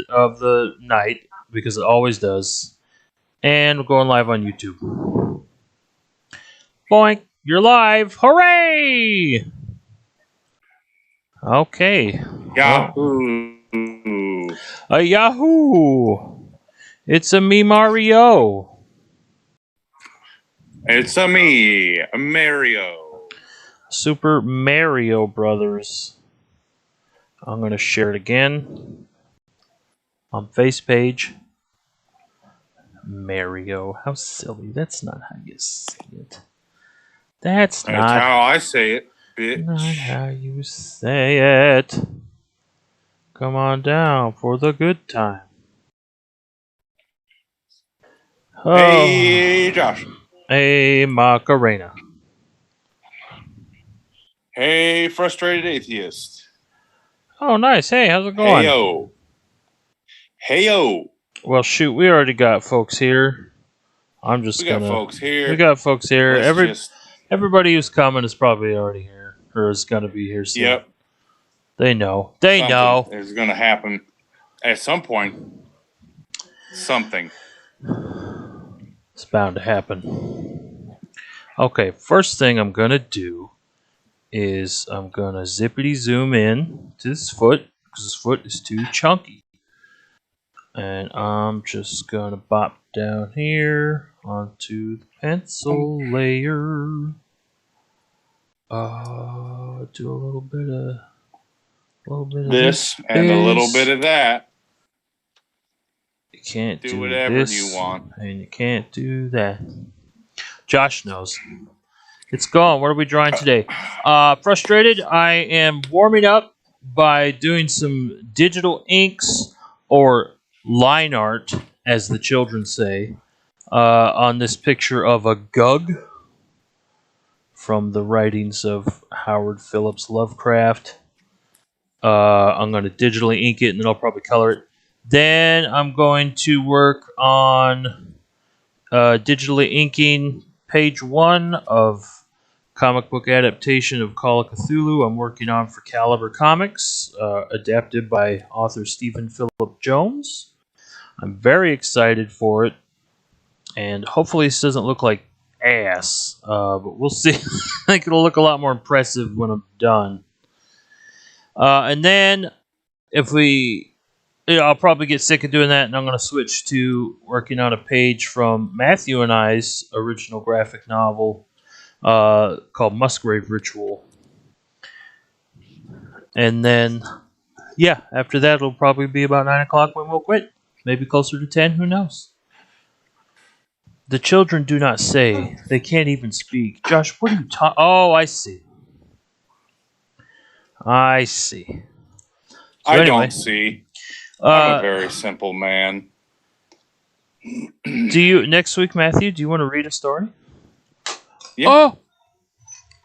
of the night because it always does. And we're going live on YouTube. Boink, you're live. Hooray! Okay. Yahoo! A Yahoo! It's a me, Mario. It's a me, Mario. Super Mario Brothers. I'm going to share it again on face page. Mario. How silly. That's not how you say it. That's That's how I say it, bitch. Not how you say it. Come on down for the good time. Oh. Hey, Josh. Hey, Macarena. Hey, frustrated atheist. Oh, nice. Hey, how's it going? Heyo. Heyo. Well, shoot, we already got folks here. I'm just gonna. We got folks here. We got folks here. Let's Everybody who's coming is probably already here, or is gonna be here soon. Yep. They know. They know. It's gonna happen at some point. Something. It's bound to happen. Okay, first thing I'm gonna do is I'm gonna zippity zoom in to this foot because this foot is too chunky. And I'm just gonna bop down here onto the pencil layer. Do a little bit of this and a little bit of that. You can't do whatever this, you want, and you can't do that. Josh knows. It's gone. What are we drawing today? Frustrated. I am warming up by doing some digital inks or line art, as the children say, on this picture of a Gug from the writings of Howard Phillips Lovecraft. I'm going to digitally ink it, and then I'll probably color it. Then I'm going to work on digitally inking page 1 of comic book adaptation of Call of Cthulhu I'm working on for Caliber Comics, adapted by author Stephen Philip Jones. I'm very excited for it, and hopefully this doesn't look like ass, but we'll see. I think it'll look a lot more impressive when I'm done. And then I'll probably get sick of doing that, and I'm going to switch to working on a page from Matthew and I's original graphic novel called Musgrave Ritual. And then, yeah, after that it'll probably be about 9 o'clock when we'll quit. Maybe closer to 10, who knows? The children do not say. They can't even speak. Josh, what are you talking? Oh, I see. I see. So I anyway, don't see. I'm a very simple man. Do you next week, Matthew? Do you want to read a story? Yeah. Oh,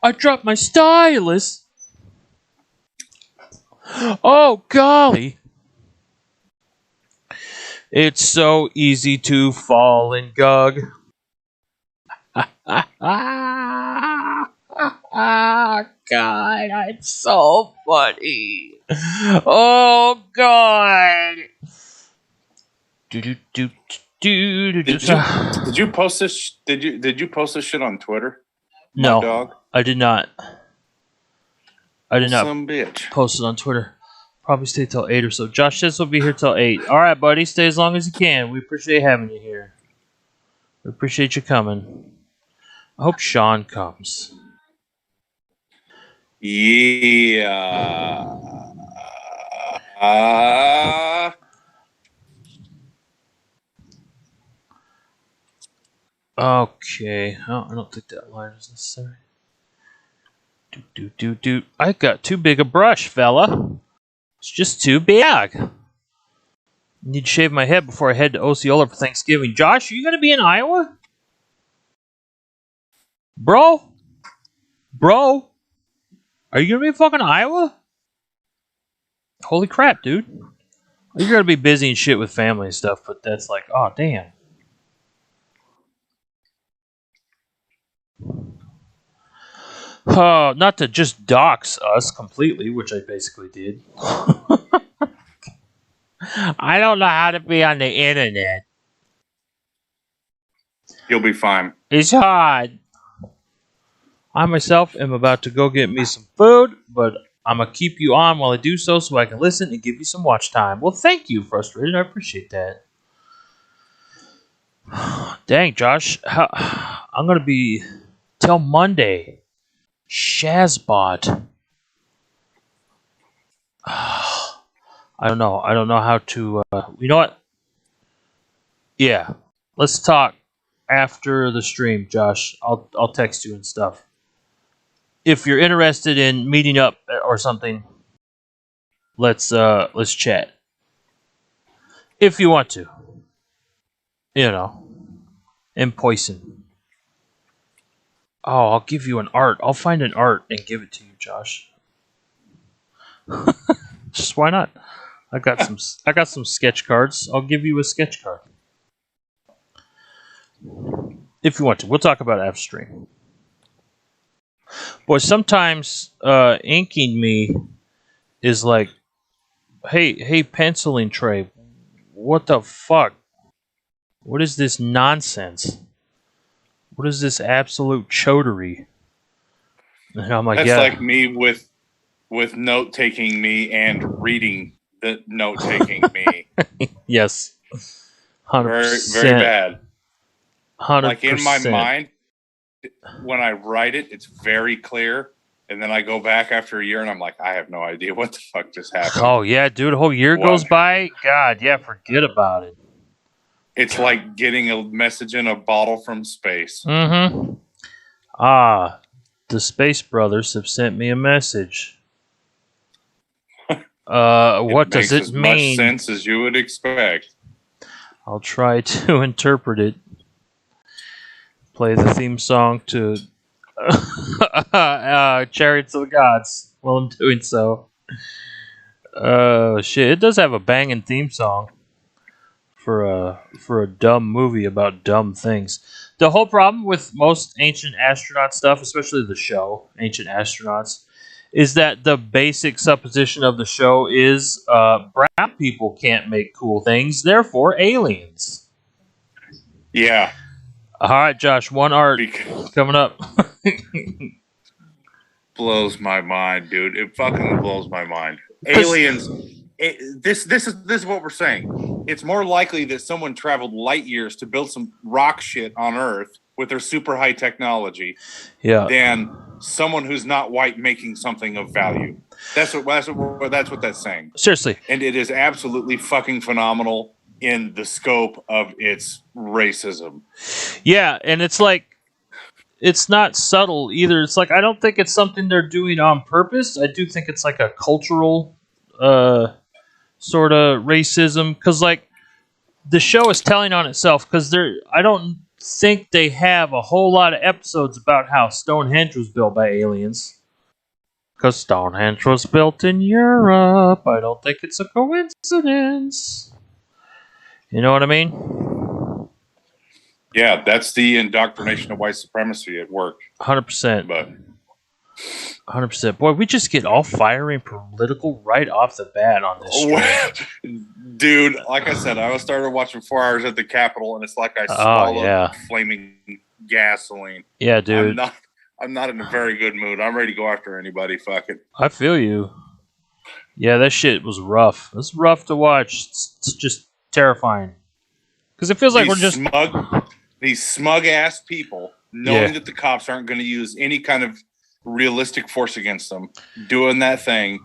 I dropped my stylus. Oh golly! It's so easy to fall in Gug. God, I'm so funny. Oh God. Did you post this? Did you post this shit on Twitter? No, dog? I did not. I did not Some bitch. post it on Twitter. Probably stay till 8 or so. Josh says we'll be here till 8. All right, buddy. Stay as long as you can. We appreciate having you here. We appreciate you coming. I hope Sean comes. Yeah. Okay. Oh, I don't think that line is necessary. Do. I got too big a brush, fella. It's just too big. I need to shave my head before I head to Osceola for Thanksgiving. Josh, are you going to be in Iowa? Bro? Are you going to be in fucking Iowa? Holy crap, dude. You're going to be busy and shit with family and stuff, but that's like, oh, damn. Not to just dox us completely, which I basically did. I don't know how to be on the internet. You'll be fine. It's hard. I myself am about to go get me some food, but I'm going to keep you on while I do so I can listen and give you some watch time. Well, thank you, Frustrated. I appreciate that. Dang, Josh. I'm going to be till Monday. Shazbot. I don't know. I don't know how to. You know what? Yeah. Let's talk after the stream, Josh. I'll text you and stuff. If you're interested in meeting up or something, let's chat. If you want to. You know. In person. Oh, I'll give you an art. I'll find an art and give it to you, Josh. Just why not? I got some sketch cards. I'll give you a sketch card. If you want to. We'll talk about it after stream. Boy, sometimes inking me is like, hey, penciling Trey, what the fuck? What is this nonsense? What is this absolute chodery? And I'm like, That's yeah. like me with note taking me and reading the note taking me. Yes. 100%. Very bad. 100%. Like in my mind, when I write it, it's very clear. And then I go back after a year and I'm like, I have no idea what the fuck just happened. Oh, yeah, dude. A whole year goes by? God, yeah, forget about it. It's like getting a message in a bottle from space. Mm-hmm. Ah, the Space Brothers have sent me a message. What does it mean? Makes as much sense as you would expect. I'll try to interpret it. Play the theme song to Chariots of the Gods while I'm doing so. Shit, it does have a banging theme song for a dumb movie about dumb things. The whole problem with most Ancient Astronaut stuff, especially the show Ancient Astronauts, is that the basic supposition of the show is brown people can't make cool things, therefore aliens. Yeah. All right, Josh, one art coming up. Blows my mind, dude. It fucking blows my mind. Aliens. This is what we're saying. It's more likely that someone traveled light years to build some rock shit on Earth with their super high technology, than someone who's not white making something of value. That's what that's saying. Seriously, and it is absolutely fucking phenomenal in the scope of its racism. Yeah, and it's like, it's not subtle either. It's like, I don't think it's something they're doing on purpose. I do think it's like a cultural sort of racism, because like the show is telling on itself, because I don't think they have a whole lot of episodes about how Stonehenge was built by aliens, because Stonehenge was built in Europe. I don't think it's a coincidence. You know what I mean? Yeah, that's the indoctrination of white supremacy at work. 100%. But 100%. Boy, we just get all fiery and political right off the bat on this stream. Dude, like I said, I started watching 4 Hours at the Capitol, and it's like I swallowed flaming gasoline. Yeah, dude. I'm not in a very good mood. I'm ready to go after anybody. Fuck it. I feel you. Yeah, that shit was rough. It's rough to watch. It's just terrifying. Because it feels like we're just... These smug-ass people, knowing that the cops aren't going to use any kind of realistic force against them, doing that thing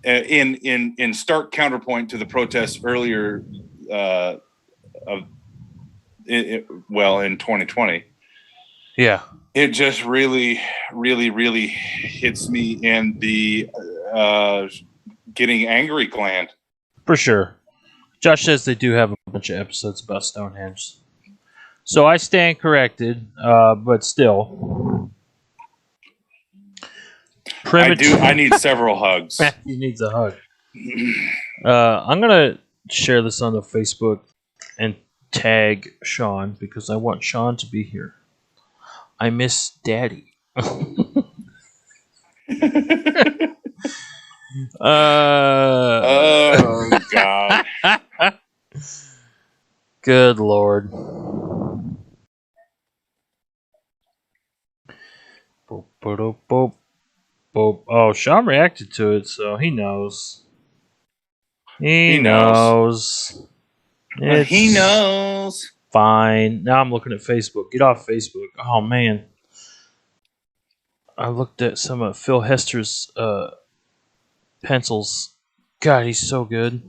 in stark counterpoint to the protests earlier in 2020. Yeah. It just really, really, really hits me in the getting angry gland. For sure. Josh says they do have a bunch of episodes about Stonehenge. So I stand corrected, but still. I need several hugs. He needs a hug. I'm going to share this on the Facebook and tag Sean, because I want Sean to be here. I miss Daddy. Oh, God. Good lord. Boop, boop, boop, boop. Oh, Sean reacted to it, so he knows. He knows. It's He knows. fine. Now I'm looking at Facebook. Get off Facebook. Oh man. I looked at some of Phil Hester's pencils. God, he's so good.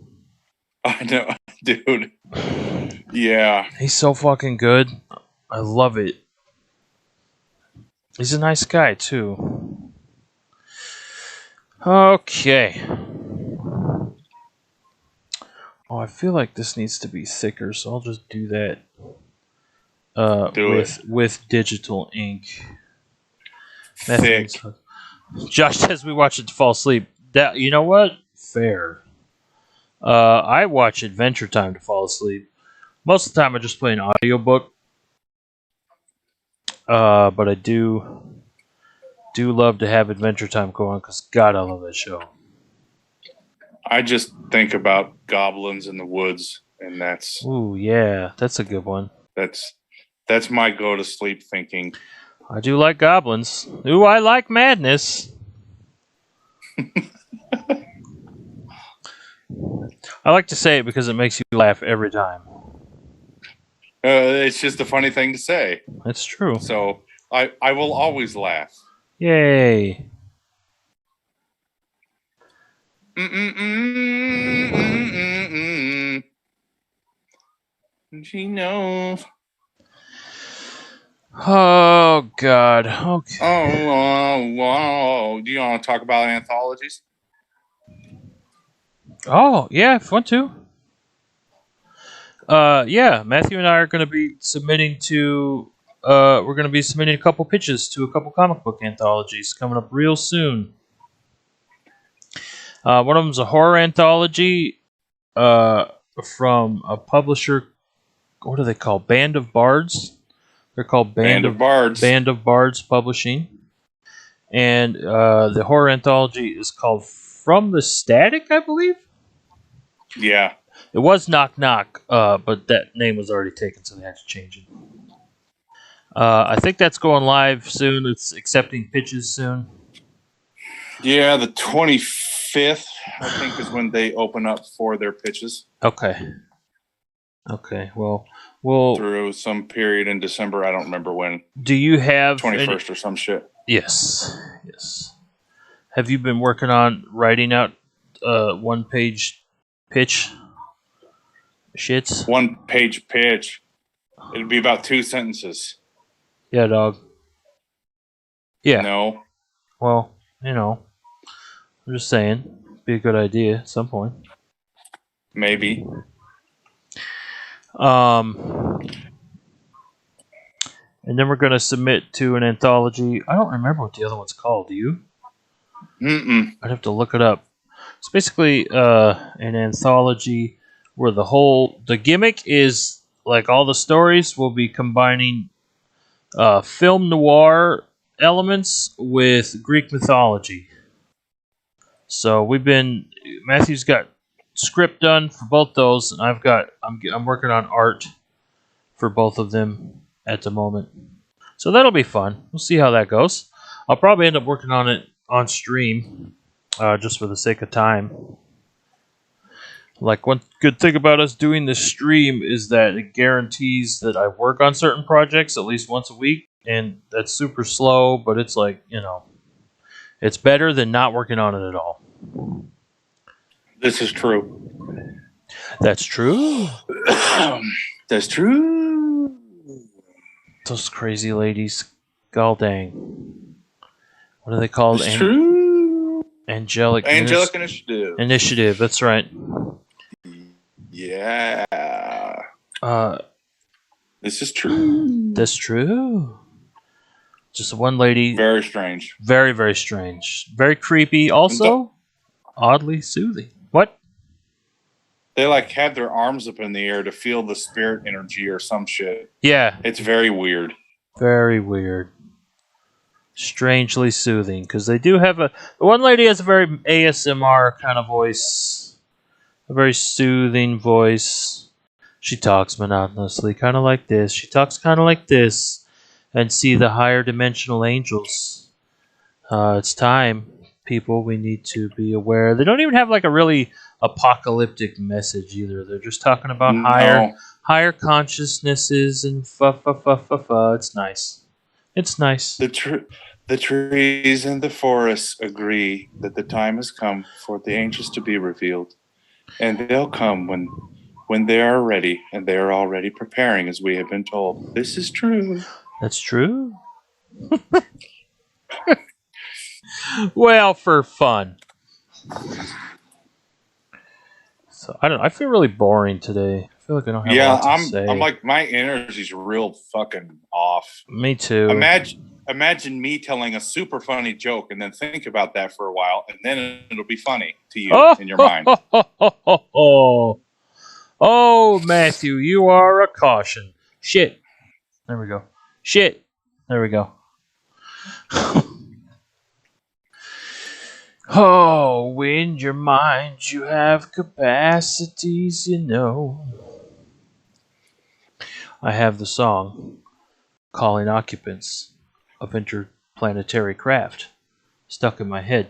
I know, dude. Yeah. He's so fucking good. I love it. He's a nice guy, too. Okay. Oh, I feel like this needs to be thicker, so I'll just do that with digital ink. Thick. Josh says we watch it to fall asleep. That, you know what? Fair. I watch Adventure Time to fall asleep. Most of the time I just play an audiobook. But I do love to have Adventure Time go on because God, I love that show. I just think about goblins in the woods, and that's Ooh, yeah, that's a good one. that's my go to sleep thinking. I do like goblins. Ooh, I like madness. I like to say it because it makes you laugh every time. It's just a funny thing to say. That's true. So I will always laugh. Yay. She knows. Oh, God. Okay. Oh, do you want to talk about anthologies? Oh, yeah, if you want to. Yeah, Matthew and I are going to be submitting to. We're going to be submitting a couple pitches to a couple comic book anthologies coming up real soon. One of them's a horror anthology from a publisher. What are they called? Band of Bards. They're called Band of Bards. Band of Bards Publishing. And the horror anthology is called From the Static, I believe. Yeah. It was Knock Knock, but that name was already taken, so they had to change it. I think that's going live soon. It's accepting pitches soon. Yeah, the 25th, I think, is when they open up for their pitches. Okay. Well, we'll through some period in December. I don't remember when. Do you have 21st or some shit? Yes. Have you been working on writing out one-page pitch shits? One-page pitch. It'd be about 2 sentences. Yeah, dog. Yeah. No. Well, I'm just saying, be a good idea at some point. Maybe. And then we're going to submit to an anthology. I don't remember what the other one's called. Do you? I'd have to look it up. It's basically an anthology where the gimmick is like all the stories will be combining film noir elements with Greek mythology. So Matthew's got script done for both those, and I'm working on art for both of them at the moment. So that'll be fun. We'll see how that goes. I'll probably end up working on it on stream, just for the sake of time. Like, one good thing about us doing this stream is that it guarantees that I work on certain projects at least once a week, and that's super slow, but it's like, it's better than not working on it at all. This is true. That's true. That's true. Those crazy ladies. God dang. What are they called? It's true. Angelic Initiative. Initiative, that's right. Yeah. This is true. That's true. Just one lady. Very strange. Very, very strange. Very creepy. Also, oddly soothing. What? They have their arms up in the air to feel the spirit energy or some shit. Yeah. It's very weird. Very weird. Strangely soothing. Because they do have the one lady has a very ASMR kind of voice. A very soothing voice. She talks monotonously, kind of like this. She talks kind of like this, and see the higher dimensional angels. It's time, people. We need to be aware. They don't even have like a really apocalyptic message either. They're just talking about No. higher consciousnesses and fa. It's nice. It's nice. The trees and the forests agree that the time has come for the angels to be revealed, and they'll come when they are ready, and they are already preparing, as we have been told. This is true. That's true. Well, for fun. So I don't know. I feel really boring today. I feel like I don't have a lot to say. I'm like, my energy's real fucking off. Me too. Imagine me telling a super funny joke, and then think about that for a while, and then it'll be funny to you in your mind. Oh, Matthew, you are a caution. Shit. There we go. Shit. There we go. Oh, in your mind you have capacities, you know. I have the song calling occupants of interplanetary craft stuck in my head.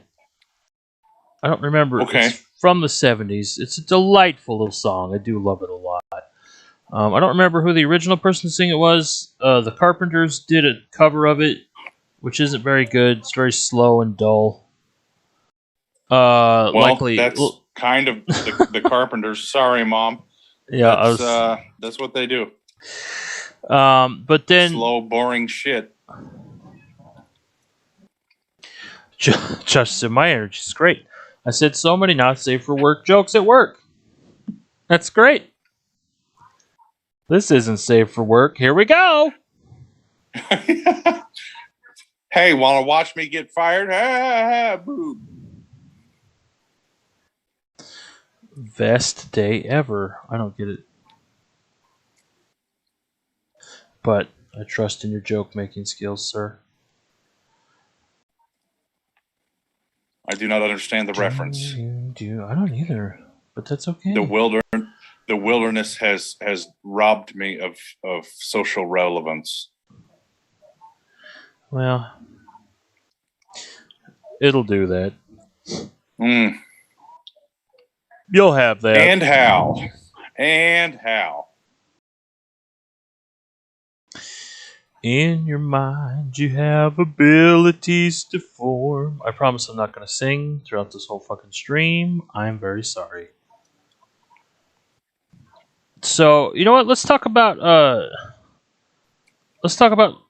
I don't remember. Okay. It's from the 70s. It's a delightful little song. I do love it a lot. I don't remember who the original person to sing it was. The Carpenters did a cover of it, which isn't very good. It's very slow and dull. Likely that's kind of the Carpenters. Sorry, Mom. Yeah, that's what they do. But then slow, boring shit. Just said my energy's great. I said so many not safe for work jokes at work. That's great. This isn't safe for work. Here we go. Hey, want to watch me get fired? Boo. Best day ever. I don't get it. But I trust in your joke making skills, sir. I do not understand the reference. I don't either, but that's okay. The wilderness has robbed me of social relevance. Well, it'll do that. You'll have that. And how? In your mind, you have abilities to form. I promise I'm not going to sing throughout this whole fucking stream. I'm very sorry. So, you know what? Let's talk about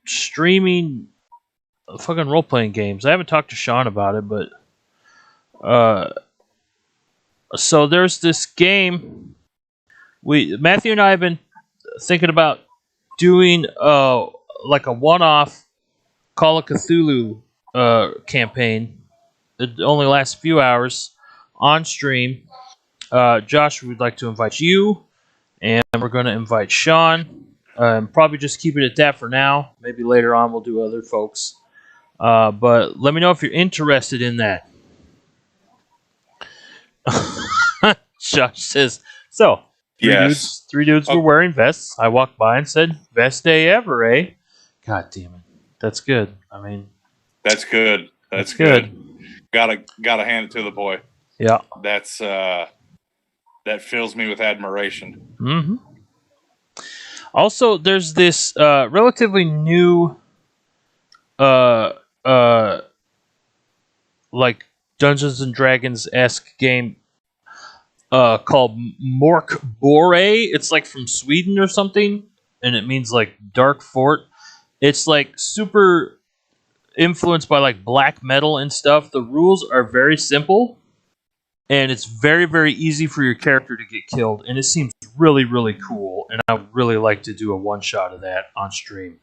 streaming fucking role-playing games. I haven't talked to Sean about it, but so there's this game Matthew and I have been thinking about doing like a one-off Call of Cthulhu campaign. It only lasts a few hours on stream. Josh, we'd like to invite you, and we're going to invite Sean. Probably just keep it at that for now. Maybe later on we'll do other folks. But let me know if you're interested in that. Josh says, so, three dudes were wearing vests. I walked by and said, best day ever, eh? God damn it. That's good. I mean... That's good. That's good. Gotta hand it to the boy. Yeah. That's, that fills me with admiration. Mm-hmm. Also, there's this relatively new like Dungeons and Dragons-esque game called Mork Bore. It's like from Sweden or something, and it means like Dark Fort. It's like super influenced by like black metal and stuff. The rules are very simple, and it's very, very easy for your character to get killed, and it seems really, really cool, and I would really like to do a one-shot of that on stream,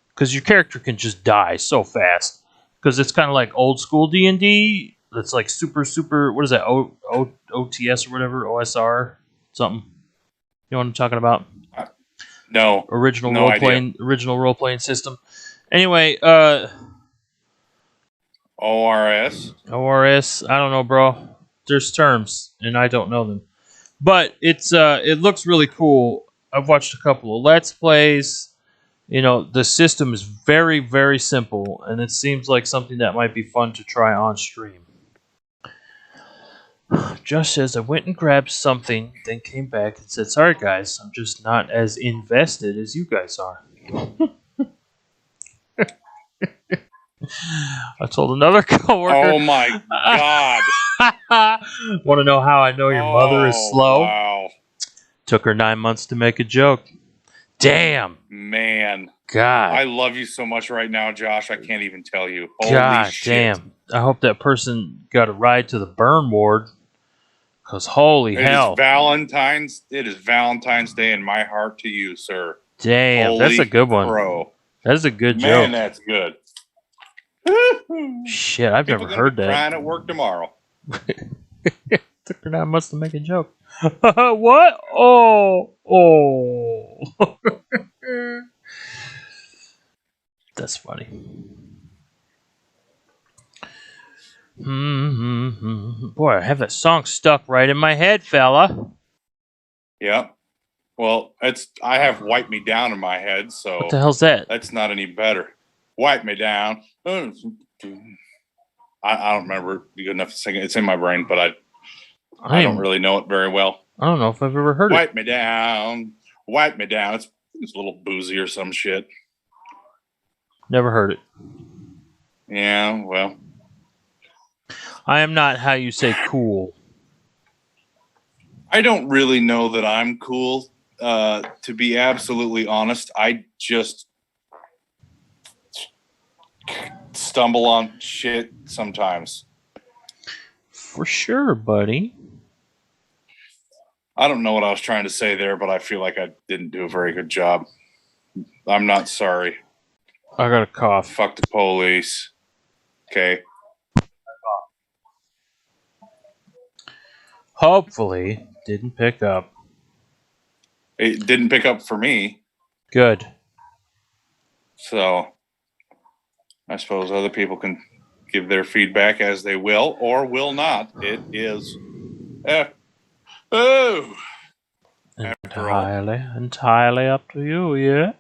because your character can just die so fast, because it's kind of like old-school D&D. It's like super, what is that, OTS or whatever, OSR, something. You know what I'm talking about? No. Original role-playing system. Anyway, ORS? ORS, I don't know, bro. There's terms, and I don't know them. But it looks really cool. I've watched a couple of Let's Plays. You know, the system is very, very simple, and it seems like something that might be fun to try on stream. Josh says, I went and grabbed something, then came back and said, sorry guys, I'm just not as invested as you guys are. I told another coworker. Oh my God. Want to know how I know your mother is slow? Wow. Took her 9 months to make a joke. Damn. Man. God. I love you so much right now, Josh. I can't even tell you. Holy God shit. damn. I hope that person got a ride to the burn ward. Because holy hell. It is Valentine's Day in my heart to you, sir. Damn. Holy that's a good one. crow. That's a good Man, joke. that's good. Shit, I've People never heard be that. crying at work tomorrow. Took her 9 months to make a joke. What? Oh. That's funny. Boy, I have that song stuck right in my head, fella. Yeah. Well, I have Wipe Me Down in my head, so What the hell's that? that's not any better. Wipe Me Down. I don't remember it good enough to sing it. It's in my brain, but I don't really know it very well. I don't know if I've ever heard Wipe me down. Wipe me down. It's a little boozy or some shit. Never heard it. Yeah, well. I am not how you say cool. I don't really know that I'm cool. To be absolutely honest, I just stumble on shit sometimes. For sure, buddy. I don't know what I was trying to say there, but I feel like I didn't do a very good job. I'm not sorry. I got a cough. Fuck the police. Okay. Hopefully, didn't pick up. It didn't pick up for me. Good. So, I suppose other people can give their feedback as they will or will not. It is. Entirely up to you, yeah?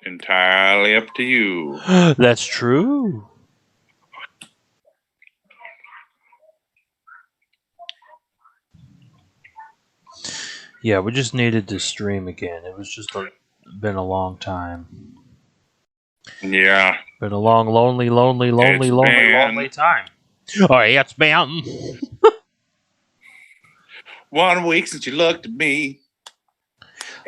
Entirely up to you. That's true. Yeah, we just needed to stream again. It was just been a long time. Yeah. Been a long, lonely time. Oh, it's been 1 week since you looked at me.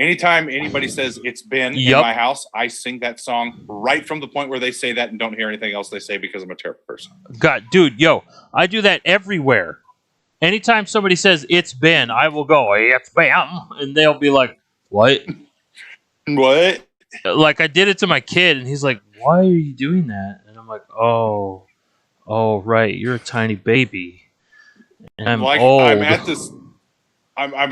Anytime anybody says it's been in my house, I sing that song right from the point where they say that and don't hear anything else they say because I'm a terrible person. God, dude, I do that everywhere. Anytime somebody says it's been, I will go, it's been, and they'll be like, what? What? Like, I did it to my kid, and he's like, why are you doing that? And I'm like, oh, right, you're a tiny baby. And I'm old. I'm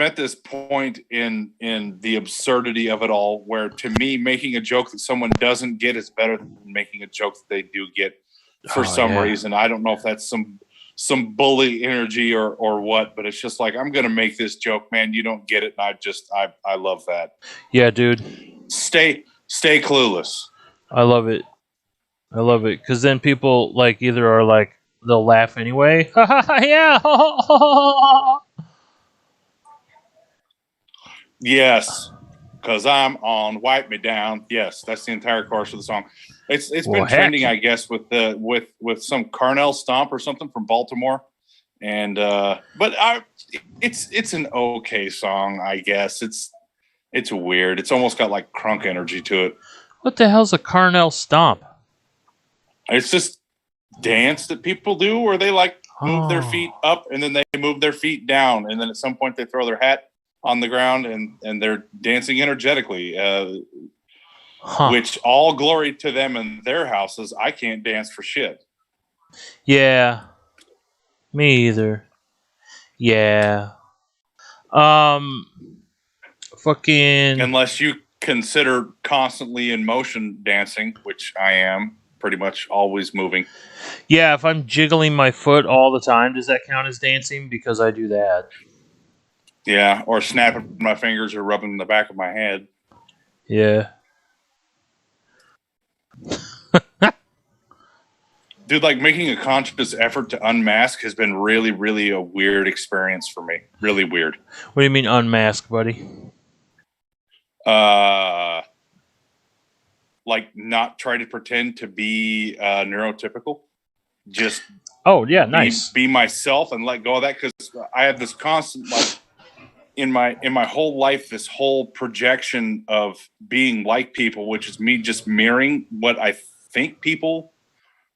at this point in the absurdity of it all, where to me, making a joke that someone doesn't get is better than making a joke that they do get for some reason. I don't know if that's some bully energy or what, but it's just like, I'm gonna make this joke, man. You don't get it, and I love that. Yeah, dude. Stay clueless. I love it, because then people like either are like they'll laugh anyway. Yeah. Yes, because I'm on Wipe Me Down. Yes, that's the entire chorus of the song. It's been trending, I guess, with some Carnell Stomp or something from Baltimore, and but it's an okay song, I guess. It's weird. It's almost got like crunk energy to it. What the hell's a Carnell Stomp? It's just dance that people do where they like move their feet up and then they move their feet down, and then at some point they throw their hat on the ground and they're dancing energetically, which all glory to them and their houses. I can't dance for shit. Yeah, me either. Yeah. Fucking. Unless you consider constantly in motion dancing, which I am. pretty much always moving. Yeah, if I'm jiggling my foot all the time, does that count as dancing? Because I do that. Yeah, or snapping my fingers or rubbing the back of my head. Yeah. Dude, like making a conscious effort to unmask has been really, really a weird experience for me. Really weird. What do you mean unmask, buddy? Like not try to pretend to be neurotypical. Just nice. Be myself and let go of that, because I have this constant, like, in my whole life, this whole projection of being like people, which is me just mirroring what I think people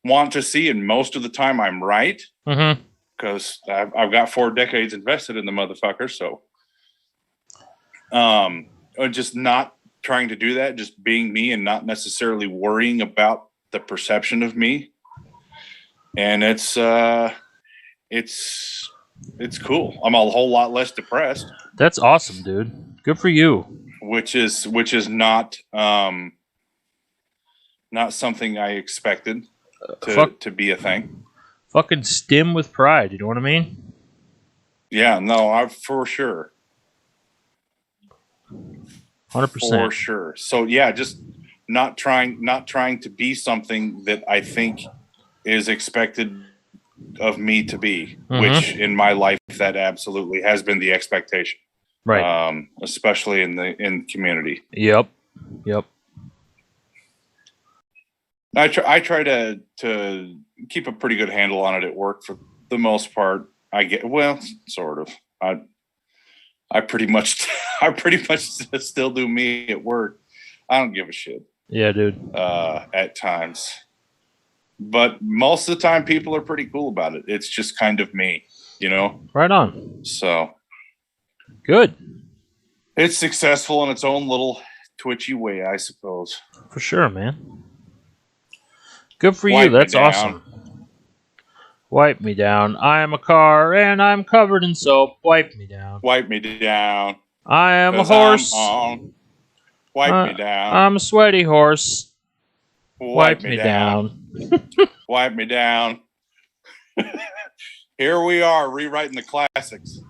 want to see, and most of the time I'm right, because I've got 4 decades invested in the motherfucker. So, just not trying to do that, just being me and not necessarily worrying about the perception of me, and it's cool. I'm a whole lot less depressed. That's awesome, dude. Good for you. Which is not something I expected to be a thing. Fucking stim with pride. You know what I mean? Yeah, no, for sure. 100%. For sure. So yeah, just not trying to be something that I think is expected of me to be, which in my life that absolutely has been the expectation. Right. Especially in the community. Yep. I try to keep a pretty good handle on it at work for the most part. Sort of. I pretty much still do me at work. I don't give a shit. Yeah, dude. At times. But most of the time people are pretty cool about it. It's just kind of me, you know? Right on. So good. It's successful in its own little twitchy way, I suppose. For sure, man. Good for you. That's awesome. Wipe me down. I am a car and I'm covered in soap. Wipe me down. Wipe me down. I am a horse. Wipe me down. I'm a sweaty horse. Wipe me down. Wipe me down. Here we are, rewriting the classics.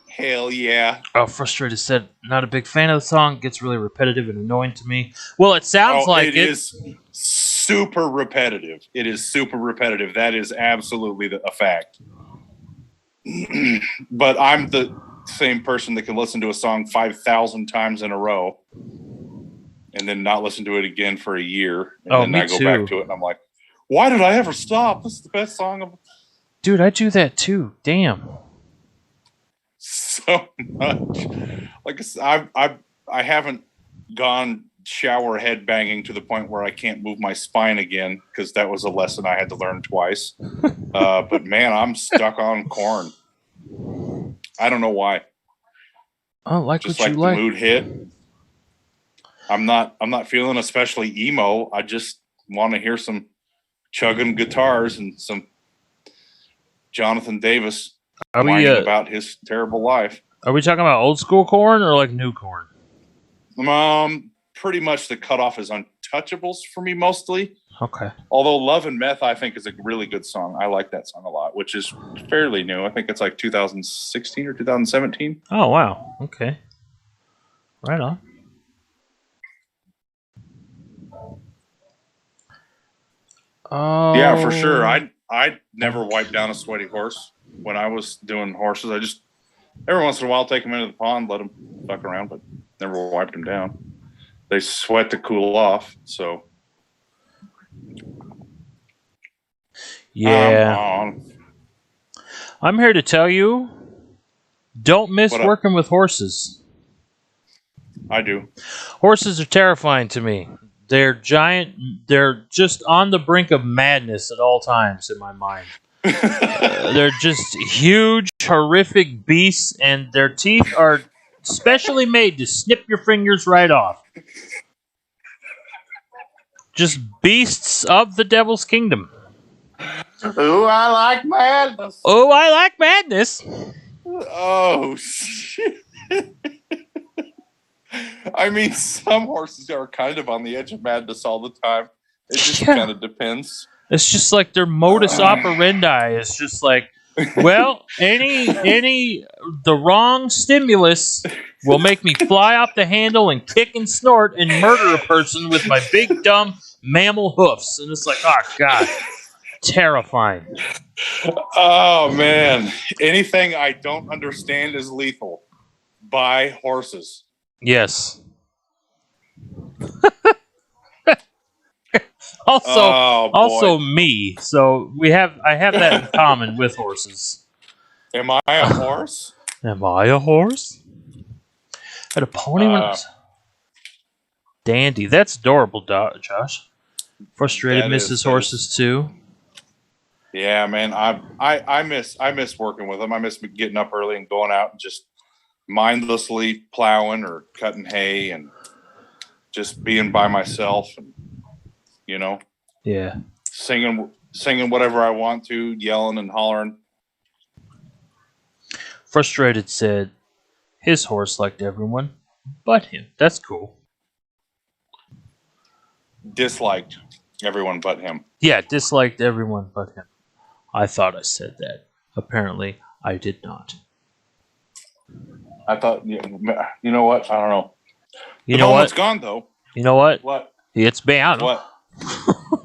Hell yeah. Oh, Frustrated said, not a big fan of the song. Gets really repetitive and annoying to me. Well, it sounds like it. It is super repetitive. It is super repetitive. That is absolutely a fact. But I'm the same person that can listen to a song 5,000 times in a row and then not listen to it again for a year. And then I go back to it and I'm like, why did I ever stop? This is the best song of... Dude, I do that too. Damn. So much. Like I haven't gone shower head banging to the point where I can't move my spine again, because that was a lesson I had to learn twice. But man, I'm stuck on Korn. I don't know why. I like just what like you the like. mood hit. I'm not feeling especially emo. I just want to hear some chugging guitars and some Jonathan Davis whining about his terrible life. Are we talking about old school Korn or like new Korn? Pretty much the cutoff is Untouchables for me mostly. Okay. Although Love and Meth, I think, is a really good song. I like that song a lot, which is fairly new. I think it's like 2016 or 2017. Oh, wow. Okay. Right on. Oh. Yeah, for sure. I never wiped down a sweaty horse when I was doing horses. I just, every once in a while, take them into the pond, let them fuck around, but never wiped them down. They sweat to cool off, so. Yeah. I'm here to tell you, don't miss working with horses. I do. Horses are terrifying to me. They're giant. They're just on the brink of madness at all times in my mind. They're just huge, horrific beasts, and their teeth are specially made to snip your fingers right off. Just beasts of the devil's kingdom. Ooh, I like madness. Oh, I like madness. Oh, shit. I mean, some horses are kind of on the edge of madness all the time. It just kind of depends. It's just like their modus operandi is just like, well, the wrong stimulus will make me fly off the handle and kick and snort and murder a person with my big dumb mammal hoofs. And it's like, oh god, terrifying. Oh man, anything I don't understand is lethal. Buy horses. Yes. Also me. So I have that in common with horses. Am I a horse? Am I a horse? I had a pony when I was Dandy. That's adorable, Josh. Frustrated misses horses too. Yeah, man. I miss working with them. I miss getting up early and going out and just mindlessly plowing or cutting hay and just being by myself and singing whatever I want to, yelling and hollering. Frustrated said his horse liked everyone but him. That's cool. Disliked everyone but him. Yeah, disliked everyone but him. I thought I said that. Apparently, I did not. I thought, you know what? I don't know. You know what? It's gone, though. You know what? What? It's been. What?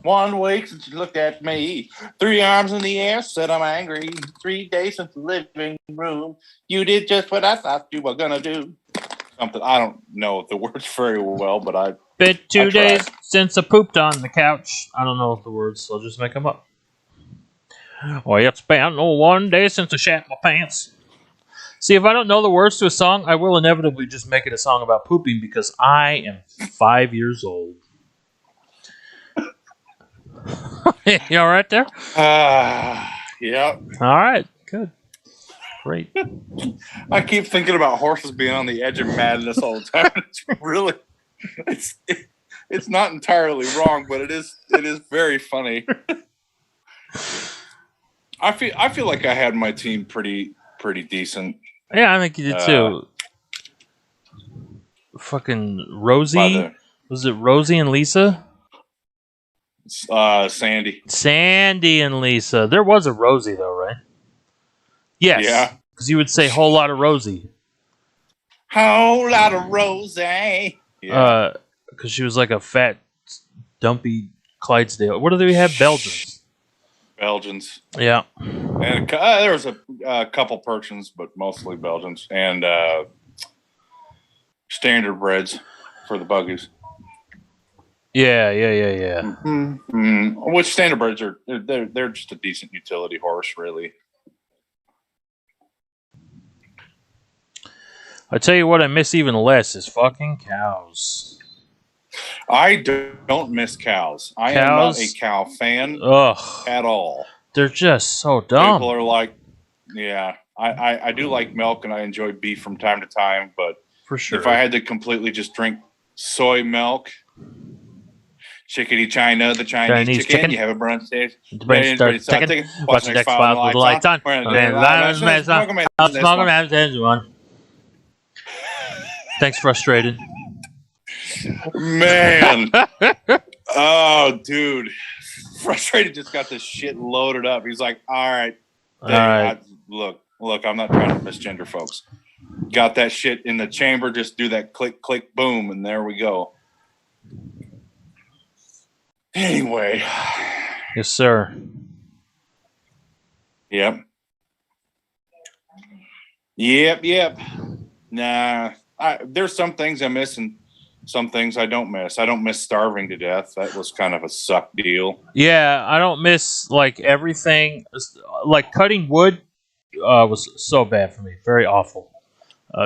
1 week since you looked at me. 3 arms in the air, said I'm angry. 3 days since the living room. You did just what I thought you were going to do. Something. I don't know the words very well, but I... Been 2 days since I pooped on the couch. I don't know the words, so I'll just make them up. Well, it's been 1 day since I shat my pants. See, if I don't know the words to a song, I will inevitably just make it a song about pooping because I am 5 years old. You all right there? Yep. All right, good. Great. I keep thinking about horses being on the edge of madness all the time. It's not entirely wrong, but it is very funny. I feel like I had my team pretty decent. Yeah, I think you did too. Fucking Rosie. Was it Rosie and Lisa? Sandy. Sandy and Lisa. There was a Rosie though, right? Yes. Yeah. Because you would say whole lot of Rosie. Whole lot of Rosie. Yeah. Because she was like a fat, dumpy Clydesdale. What do they have? Belgians. Yeah. And there was a couple Persians, but mostly Belgians. And standard breds for the buggies. Yeah. Mm-hmm. Which standard breds they're just a decent utility horse, really. I tell you what I miss even less is fucking cows. I don't miss cows. I am not a cow fan at all. They're just so dumb. People are like, yeah, I do like milk and I enjoy beef from time to time, but for sure, if I had to completely just drink soy milk, chickadee China, the Chinese chicken, you have a brunch there. Watch the next file with the lights on. Thanks, frustrated. Man. Oh, dude. Frustrated just got this shit loaded up. He's like, all right. Look, I'm not trying to misgender folks. Got that shit in the chamber. Just do that click, click, boom, and there we go. Anyway. Yes, sir. Yep. Nah. There's some things I miss and some things I don't miss. I don't miss starving to death. That was kind of a suck deal. Yeah, I don't miss like everything. Like cutting wood was so bad for me. Very awful.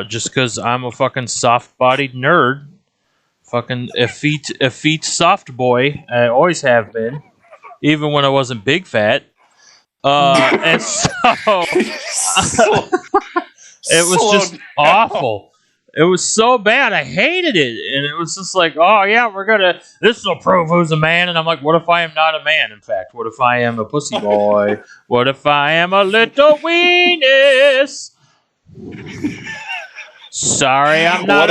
Just because I'm a fucking soft-bodied nerd. Fucking effete soft boy. I always have been. Even when I wasn't big fat. And so... it was just awful. It was so bad. I hated it. And it was just like, oh, yeah, this will prove who's a man. And I'm like, what if I am not a man, in fact? What if I am a pussy boy? What if I am a little weenus? Sorry, I'm not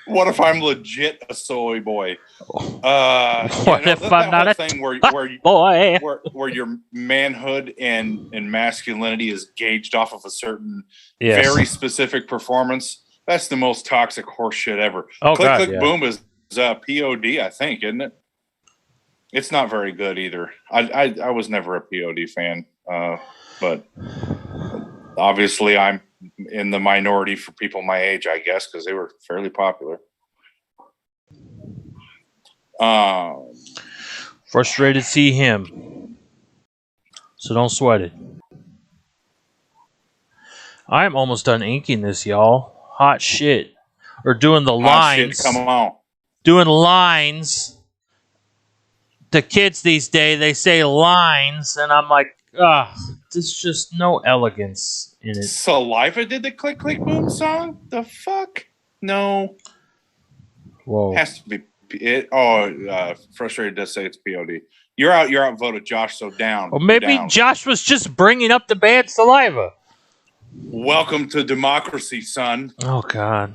What if I'm legit a soy boy? What if I'm not whole a thing boy? where your manhood and masculinity is gauged off of a certain Yes. very specific performance. That's the most toxic horse shit ever. Oh, Click God, Click yeah. Boom is POD, I think, isn't it? It's not very good either. I was never a POD fan, but obviously I'm in the minority for people my age, I guess, because they were fairly popular. Frustrated to see him. So don't sweat it. I'm almost done inking this, y'all. Hot shit. Or doing the lines. Shit, come on. Doing lines. The kids these days, they say lines, and I'm like, there's just no elegance in it. Saliva did the Click Click Boom song? The fuck? No. Whoa. Has to be it. Frustrated does say it's POD. You're out voted, Josh, so down. Well, maybe down. Josh was just bringing up the bad saliva. Welcome to democracy, son. Oh, God.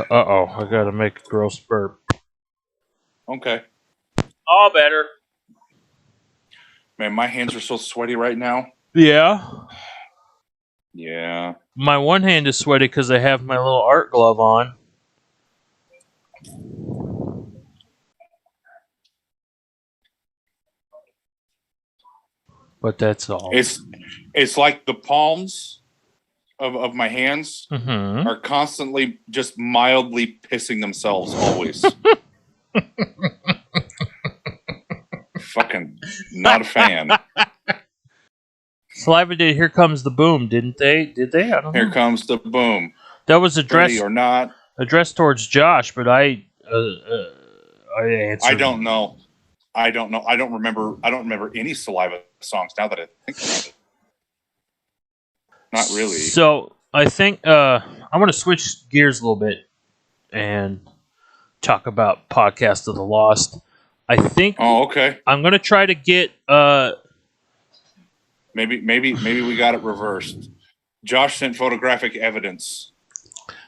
Uh-oh, I gotta make a gross burp. Okay. All better. Man, my hands are so sweaty right now. Yeah. Yeah. My one hand is sweaty because I have my little art glove on. But that's all. It's like the palms of my hands Mm-hmm. are constantly just mildly pissing themselves always. Fucking not a fan. Saliva did Here Comes the Boom, didn't they? Did they? I don't know. Here comes the boom. That was addressed Pretty or not. Addressed towards Josh, but I answered. I don't know. I don't remember any Saliva songs now that I think about it. Not really. So I think I want to switch gears a little bit and talk about Podcast of the Lost. I think. Oh, okay. I'm gonna try to get. Maybe we got it reversed. Josh sent photographic evidence.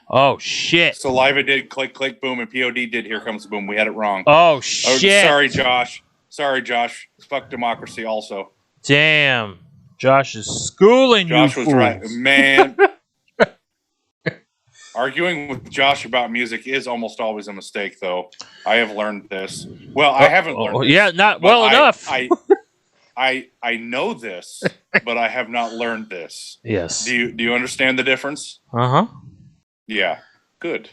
Oh shit! Saliva did Click Click Boom and POD did Here Comes the Boom. We had it wrong. Oh shit! Sorry, Josh. Fuck democracy. Also. Damn. Josh is schooling you. Josh was right, man. Arguing with Josh about music is almost always a mistake, though. I have learned this. Well, I haven't learned this. Yeah, not well enough. I know this, but I have not learned this. Yes. Do you understand the difference? Uh-huh. Yeah. Good.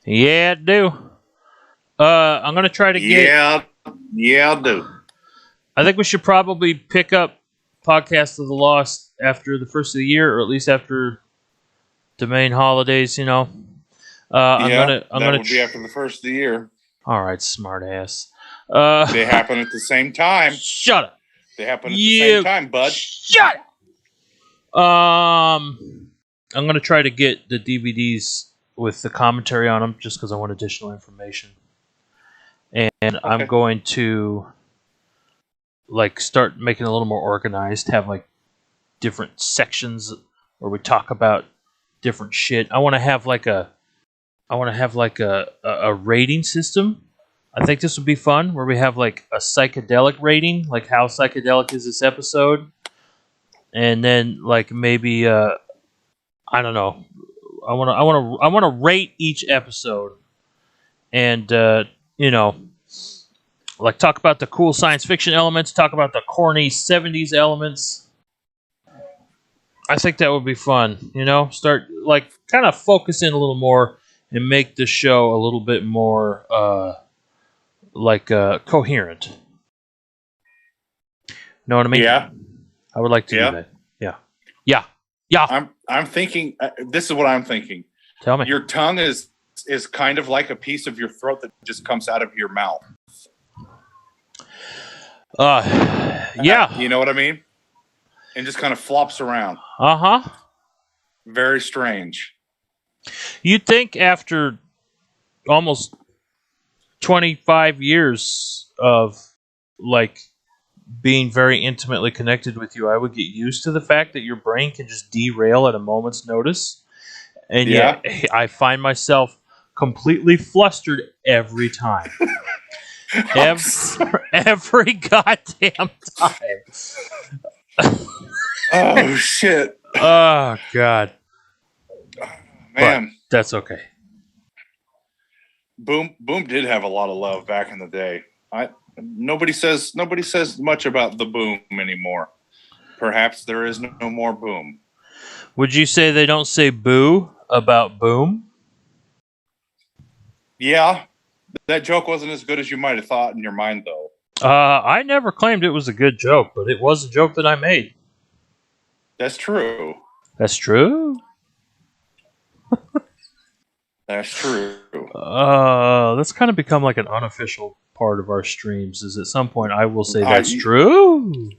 Yeah, I do. I'm gonna try to get. Yeah, I do. I think we should probably pick up Podcast of the Lost after the first of the year, or at least after the main holidays. You know. I'm gonna be after the first of the year. All right, smart ass. They happen at the same time. Shut up. They happen at the same time, bud. Shut up. I'm gonna try to get the DVDs with the commentary on them, just because I want additional information. And okay. I'm going to start making it a little more organized. Have different sections where we talk about different shit. I want to have a rating system. I think this would be fun, where we have a psychedelic rating, like how psychedelic is this episode, and then maybe I don't know. I want to rate each episode, and talk about the cool science fiction elements, talk about the corny 70s elements. I think that would be fun. Start kind of focus in a little more and make the show a little bit more coherent. Know what I mean? Yeah. I would like to do that. Yeah. I'm thinking. This is what I'm thinking. Tell me. Your tongue is kind of like a piece of your throat that just comes out of your mouth. Yeah. You know what I mean? And just kind of flops around. Uh-huh. Very strange. You'd think after almost 25 years of being very intimately connected with you, I would get used to the fact that your brain can just derail at a moment's notice. And Yeah. yet, I find myself completely flustered every time. Every goddamn time. Oh shit, Oh, God. man. But that's okay. Boom did have a lot of love back in the day. Nobody says much about the Boom anymore. Perhaps there is no more Boom. Would you say they don't say boo about boom? Yeah, that joke wasn't as good as you might have thought in your mind, though. I never claimed it was a good joke, but it was a joke that I made. That's true. That's true. That's true. That's kind of become like an unofficial part of our streams. Is at some point I will say that's true.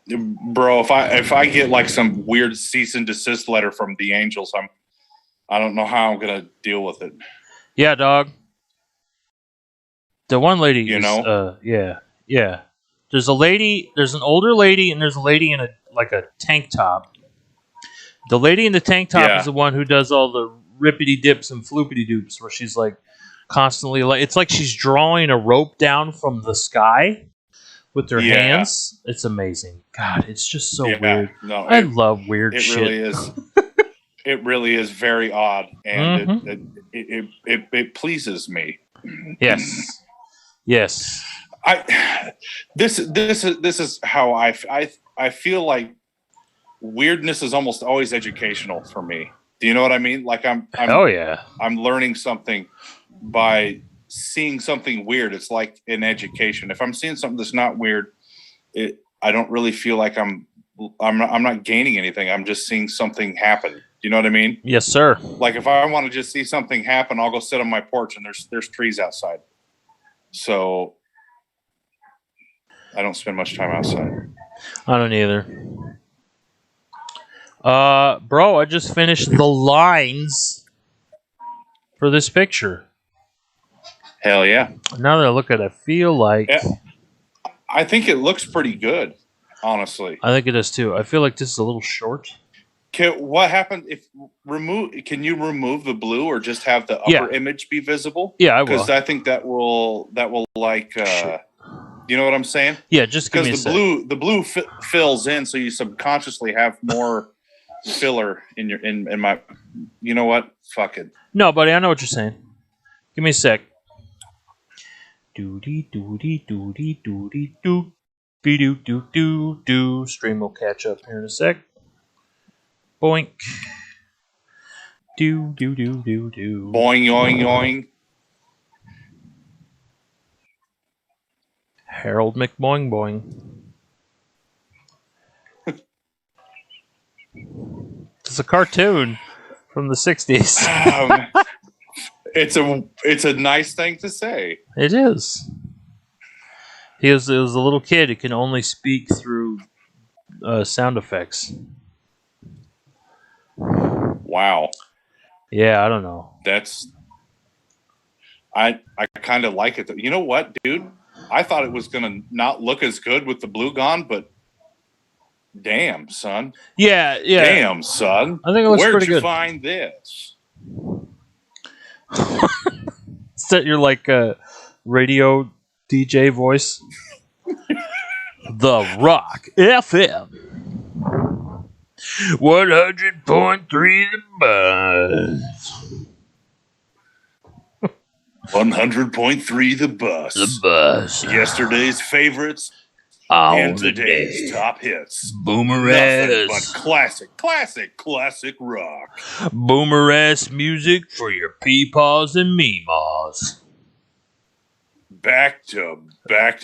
Bro, if I get like some weird cease and desist letter from the Angels, I don't know how I'm gonna deal with it. Yeah, dog. The one lady, yeah. There's an older lady, and there's a lady in a tank top. The lady in the tank top is the one who does all the rippity dips and floopity doops, where she's like constantly it's like she's drawing a rope down from the sky with her hands. It's amazing. God, it's just so weird. No, I love weird shit. Really is. It really is very odd, and it pleases me. Yes. Yes. This is how I feel like weirdness is almost always educational for me. Do you know what I mean? Like I'm learning something by seeing something weird. It's like in education. If I'm seeing something that's not weird, I don't really feel like I'm not gaining anything. I'm just seeing something happen. Do you know what I mean? Yes, sir. Like if I want to just see something happen, I'll go sit on my porch and there's trees outside. So I don't spend much time outside. I don't either. Bro, I just finished the lines for this picture. Hell yeah. Now that I look at it, I feel like... I think it looks pretty good, honestly. I think it is too. I feel like this is a little short. What happened if can you remove the blue or just have the upper image be visible? Yeah, I will. Because I think that will like you know what I'm saying? Yeah, just give me a sec. The blue fills in, so you subconsciously have more filler in my. You know what? Fuck it. No, buddy, I know what you're saying. Give me a sec. Doody doody doody doody doo. Be doo doo doo doo. Stream will catch up here in a sec. Boink. Do do do do do. Boing yoing yoing. Harold McBoing boing. It's a cartoon from the 60s. It's a nice thing to say. It is. He was a little kid who can only speak through sound effects. Wow. Yeah, I don't know. I kind of like it. You know what, dude? I thought it was gonna not look as good with the blue gone, but damn, son. Yeah. Damn, son. I think it looks pretty good. Where'd you find this? Is that your radio DJ voice? The Rock FM 100.3 the buzz. 100.3 the bus. The buzz. Yesterday's favorites and today's top hits. Boomer-ass. Nothing but classic rock. Boomer-ass music for your peepaws and meemaws. Back to back.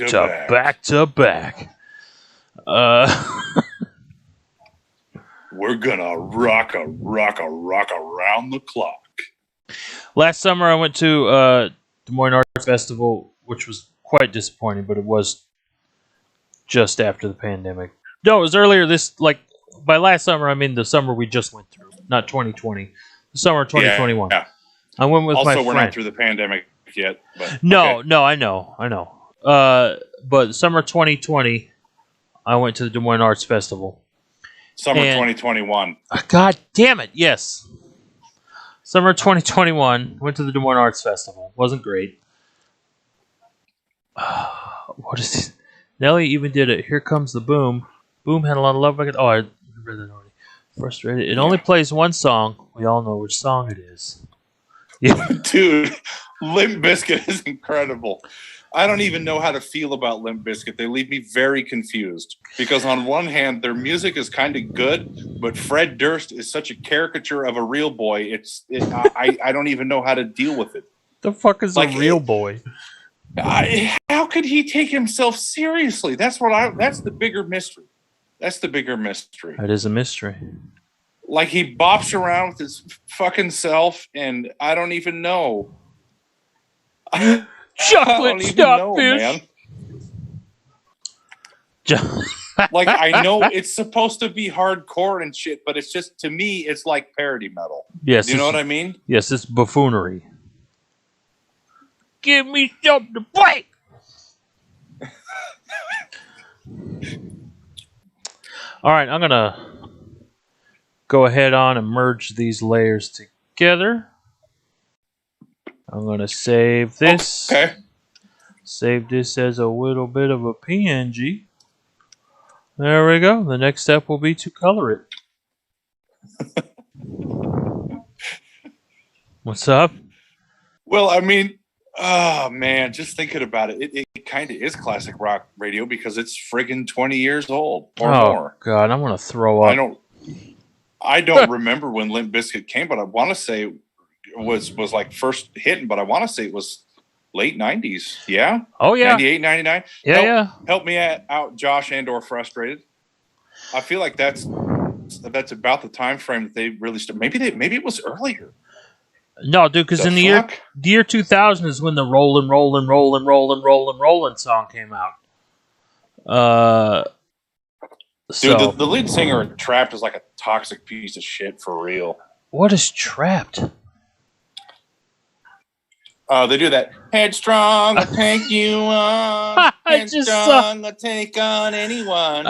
We're gonna rock around the clock. Last summer I went to Des Moines Arts Festival, which was quite disappointing, but it was just after the pandemic. No, it was earlier by last summer I mean the summer we just went through, not 2020. The summer of 2021. Yeah. I went with my friend. Also, we're not through the pandemic yet. But No, I know. But summer 2020, I went to the Des Moines Arts Festival. Summer And- 2021. God damn it! Yes, summer 2021. Went to the Des Moines Arts Festival. Wasn't great. What is this? Nelly even did it. Here comes the boom. Boom had a lot of love. Oh, I read that already. Frustrated. It only plays one song. We all know which song it is. Yeah. Dude, Limp Bizkit is incredible. I don't even know how to feel about Limp Bizkit. They leave me very confused because on one hand, their music is kind of good, but Fred Durst is such a caricature of a real boy. I don't even know how to deal with it. The fuck is a real boy? How could he take himself seriously? That's the bigger mystery. That's the bigger mystery. That is a mystery. Like he bops around with his fucking self, and I don't even know. Chocolate starfish. Like I know it's supposed to be hardcore and shit, but it's just, to me, it's like parody metal. Yes, you know what I mean? Yes, it's buffoonery. Give me something to play. All right, I'm gonna go ahead on and merge these layers together. I'm gonna save this. Okay. Save this as a little bit of a PNG. There we go. The next step will be to color it. What's up? Well, I mean, oh man, just thinking about it, it kind of is classic rock radio because it's friggin' 20 years old or more. God, I'm gonna throw up. I don't remember when Limp Bizkit came, but I want to say it was like first hitting, but I want to say it was late 90s. Yeah. Oh yeah. 98, 99. Yeah. Help me out, Josh and/or Frustrated. I feel like that's about the time frame that they really started. Maybe it was earlier. No, dude, because in the year 2000 is when the Rollin' song came out. Dude, the lead singer in Trapped is like a toxic piece of shit for real. What is Trapped? They do that. Headstrong, I'll take you on. Headstrong, I'll take on anyone.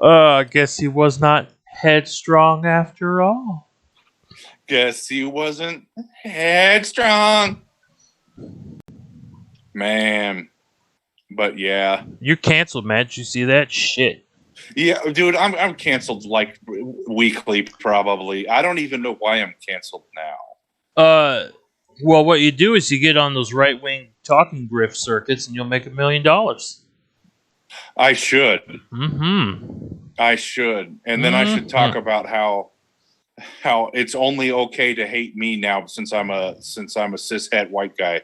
I guess he was not headstrong after all. Guess he wasn't headstrong. Man. But yeah. You're canceled, man. Did you see that? Shit. Yeah, dude, I'm canceled like weekly, probably. I don't even know why I'm canceled now. Well, what you do is you get on those right-wing talking grift circuits and you'll make $1 million. I should. Mm-hmm. I should. And then I should talk about how it's only okay to hate me now since I'm a cishet white guy.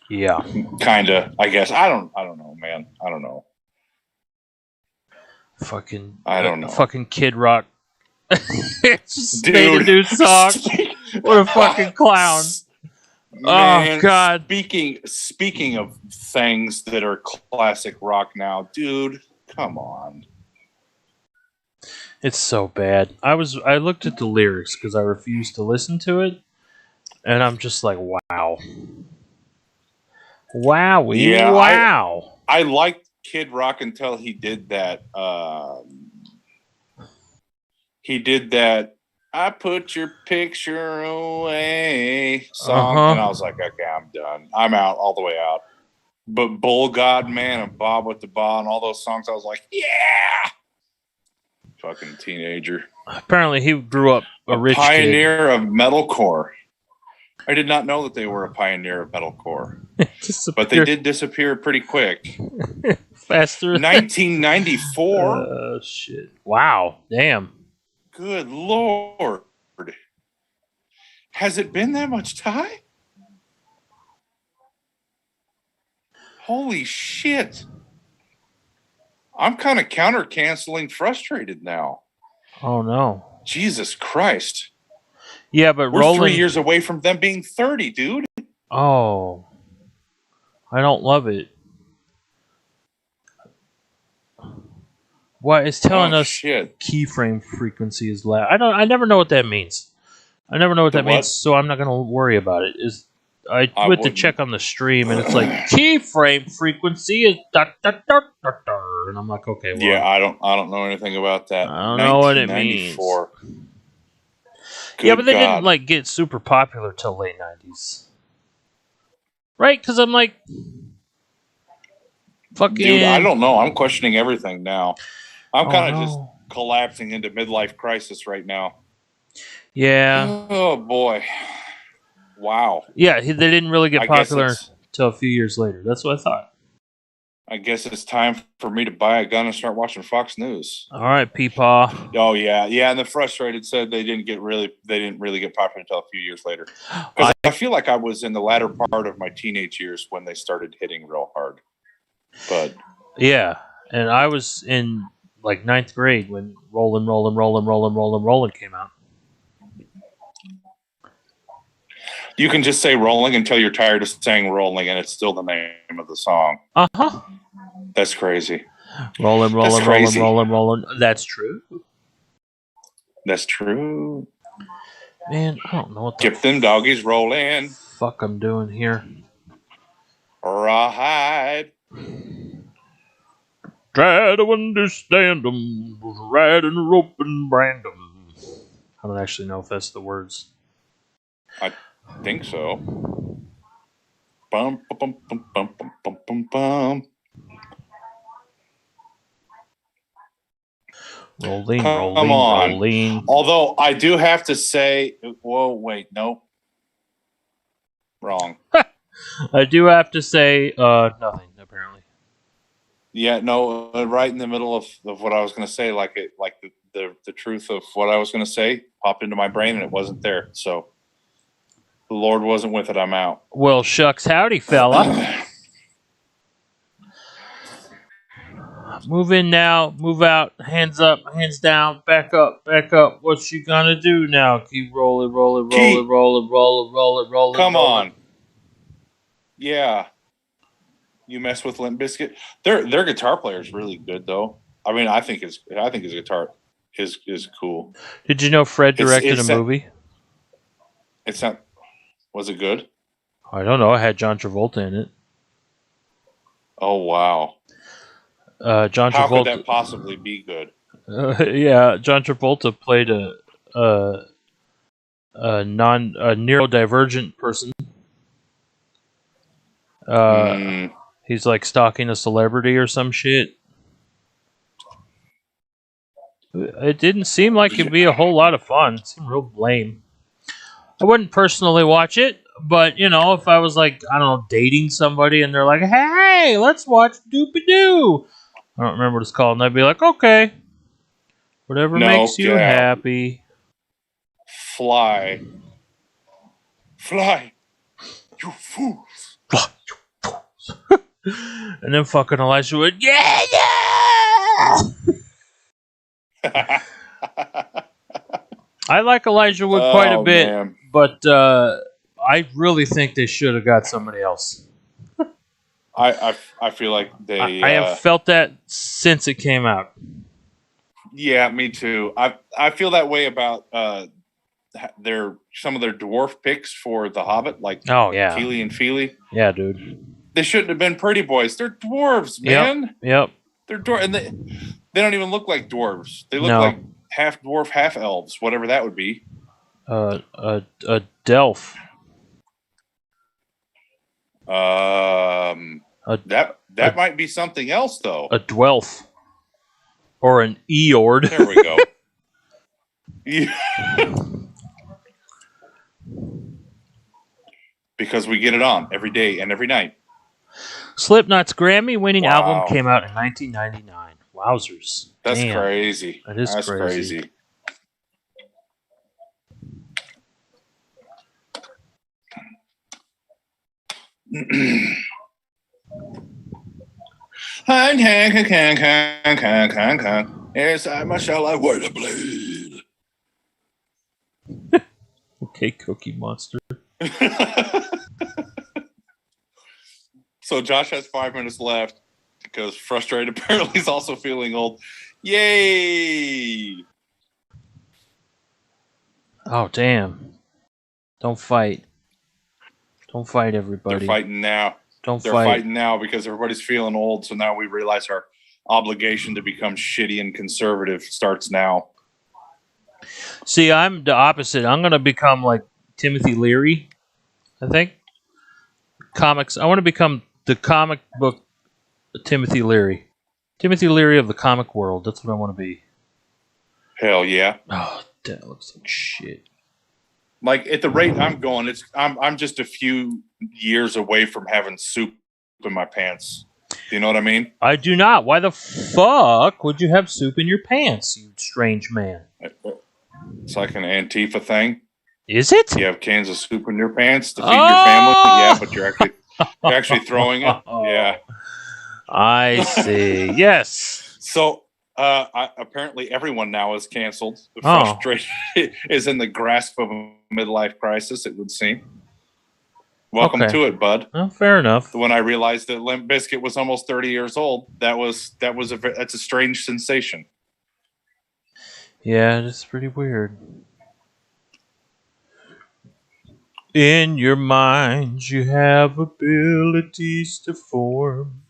Yeah. Kinda, I guess. I don't know, man. I don't know. I don't know. Fucking Kid Rock. Just Dude. made a new song. What a fucking clown. Man, oh God. Speaking of things that are classic rock now, dude, come on. It's so bad. I looked at the lyrics because I refused to listen to it, and I'm just like, wow. Wowie, yeah, wow. I liked Kid Rock until he did that. I put your picture away song, and I was like, okay, I'm done. I'm out, all the way out. But Bull God Man and Bob with the Ball and all those songs, I was like, yeah. Fucking teenager. Apparently, he grew up a rich pioneer of metalcore. I did not know that they were a pioneer of metalcore. But they did disappear pretty quick. Faster. 1994. Oh, shit. Wow. Damn. Good Lord. Has it been that much time? Holy shit. I'm kind of counter-canceling Frustrated now. Oh, no. Jesus Christ. Yeah, but we're 3 years away from them being 30, dude. Oh. I don't love it. What it's telling us keyframe frequency is loud. I never know what that means. I never know what that means, so I'm not going to worry about it. I went to wouldn't. check on the stream, and it's like keyframe frequency is dot dot dot dot dot, and I'm like, okay, well, Yeah, I don't know anything about that. I don't know what it means. 1994. Yeah, but they didn't God. like get super popular till late '90s, right? Because I'm like, fucking. Dude, I don't know. I'm questioning everything now. I'm Oh, kind of no. just collapsing into midlife crisis right now. Yeah. Oh boy. Wow. Yeah, they didn't really get I guess popular it's- until a few years later. That's what I thought. I guess it's time for me to buy a gun and start watching Fox News. All right, Peepaw. Oh yeah, yeah. And the frustrated said they didn't really get popular until a few years later. Because I feel like I was in the latter part of my teenage years when they started hitting real hard. But Yeah, and I was in like 9th grade when Rollin' came out. you can just say rolling until you're tired of saying rolling, and it's still the name of the song. Uh-huh. That's crazy. Rollin'. That's true. That's true. Man, I don't know what the Get them doggies rolling. fuck I'm doing here. Rawhide. Try to understand them, ride and rope and brand them. I don't actually know if that's the words. I think so. Bum, bum, bum, bum, bum, bum, bum, bum. Rolling. Although I do have to say, whoa, wait, nope. Wrong. I do have to say, nothing, apparently. Yeah, no, right in the middle of what I was going to say, like the truth of what I was going to say popped into my brain and it wasn't there. So the Lord wasn't with it. I'm out. Well, shucks, howdy, fella. Move in now, move out, hands up, hands down, back up. What you gonna do now? Keep rolling. Come on. Yeah. You mess with Limp Bizkit. Their guitar player is really good though. I mean, I think his guitar is cool. Did you know Fred directed a movie? It's not. Was it good? I don't know. I had John Travolta in it. Oh wow. John Travolta. How could that possibly be good? Yeah, John Travolta played a neurodivergent person. He's like stalking a celebrity or some shit. It didn't seem like it'd be a whole lot of fun. It seemed real lame. I wouldn't personally watch it, but you know, if I was like, I don't know, dating somebody and they're like, "Hey, let's watch Doop-a-Doo," I don't remember what it's called, and I'd be like, "Okay, whatever makes you happy." Fly, you fools! And then fucking Elijah would, yeah. I like Elijah Wood quite a bit, man. But I really think they should have got somebody else. I feel like they. I have felt that since it came out. Yeah, me too. I feel that way about some of their dwarf picks for The Hobbit, like Keely and Feely. Yeah, dude. They shouldn't have been pretty boys. They're dwarves, man. Yep. They're and they don't even look like dwarves. They look like half dwarf, half elves, whatever that would be. A delf. That might be something else though. A dwelf. Or an Eord. There we go. Yeah. Because we get it on every day and every night. Slipknot's Grammy-winning album came out in 1999. Wowzers. That's crazy. That is crazy. Inside my shell, I wear the blade. Okay, Cookie Monster. So Josh has 5 minutes left because frustrated. Apparently, he's also feeling old. Yay! Oh damn! Don't fight. Don't fight everybody. They're fighting now. Don't They're fight. fighting now because everybody's feeling old. So now we realize our obligation to become shitty and conservative starts now. See, I'm the opposite. I'm gonna become like Timothy Leary. I think comics. I want to become the comic book Timothy Leary. Timothy Leary of the comic world. That's what I want to be. Hell yeah. Oh, that looks like shit. Like at the rate I'm going, I'm just a few years away from having soup in my pants. Do you know what I mean? I do not. Why the fuck would you have soup in your pants, you strange man? It's like an Antifa thing. Is it? You have cans of soup in your pants to feed your family. Yeah, but you're actually throwing it. Yeah. I see. Yes. So apparently everyone now is canceled. The frustration is in the grasp of a midlife crisis, it would seem. Welcome to it, bud. Well, fair enough. When I realized that Limp Bizkit was almost 30 years old, that's a strange sensation. Yeah, it's pretty weird. In your mind, you have abilities to form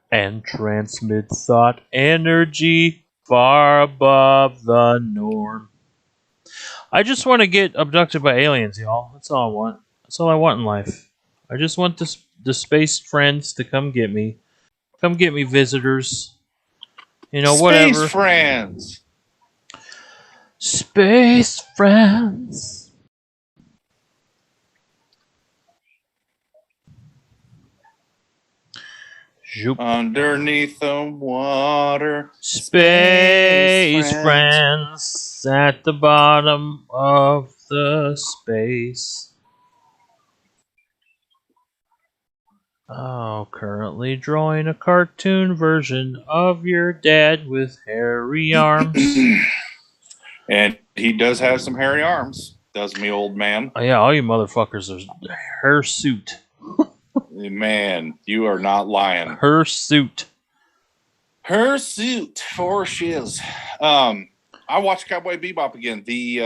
and transmit thought energy far above the norm. I just want to get abducted by aliens, y'all. That's all I want. That's all I want in life. I just want the space friends to come get me. Come get me, visitors. You know, whatever. Space friends. Space friends. Zoop. Underneath the water. Space friends at the bottom of the space. Oh, currently drawing a cartoon version of your dad with hairy arms. And he does have some hairy arms, does me, old man. Oh, yeah, all you motherfuckers are hirsute. Man, you are not lying. Hirsute. Hirsute for shiz. I watched Cowboy Bebop again, the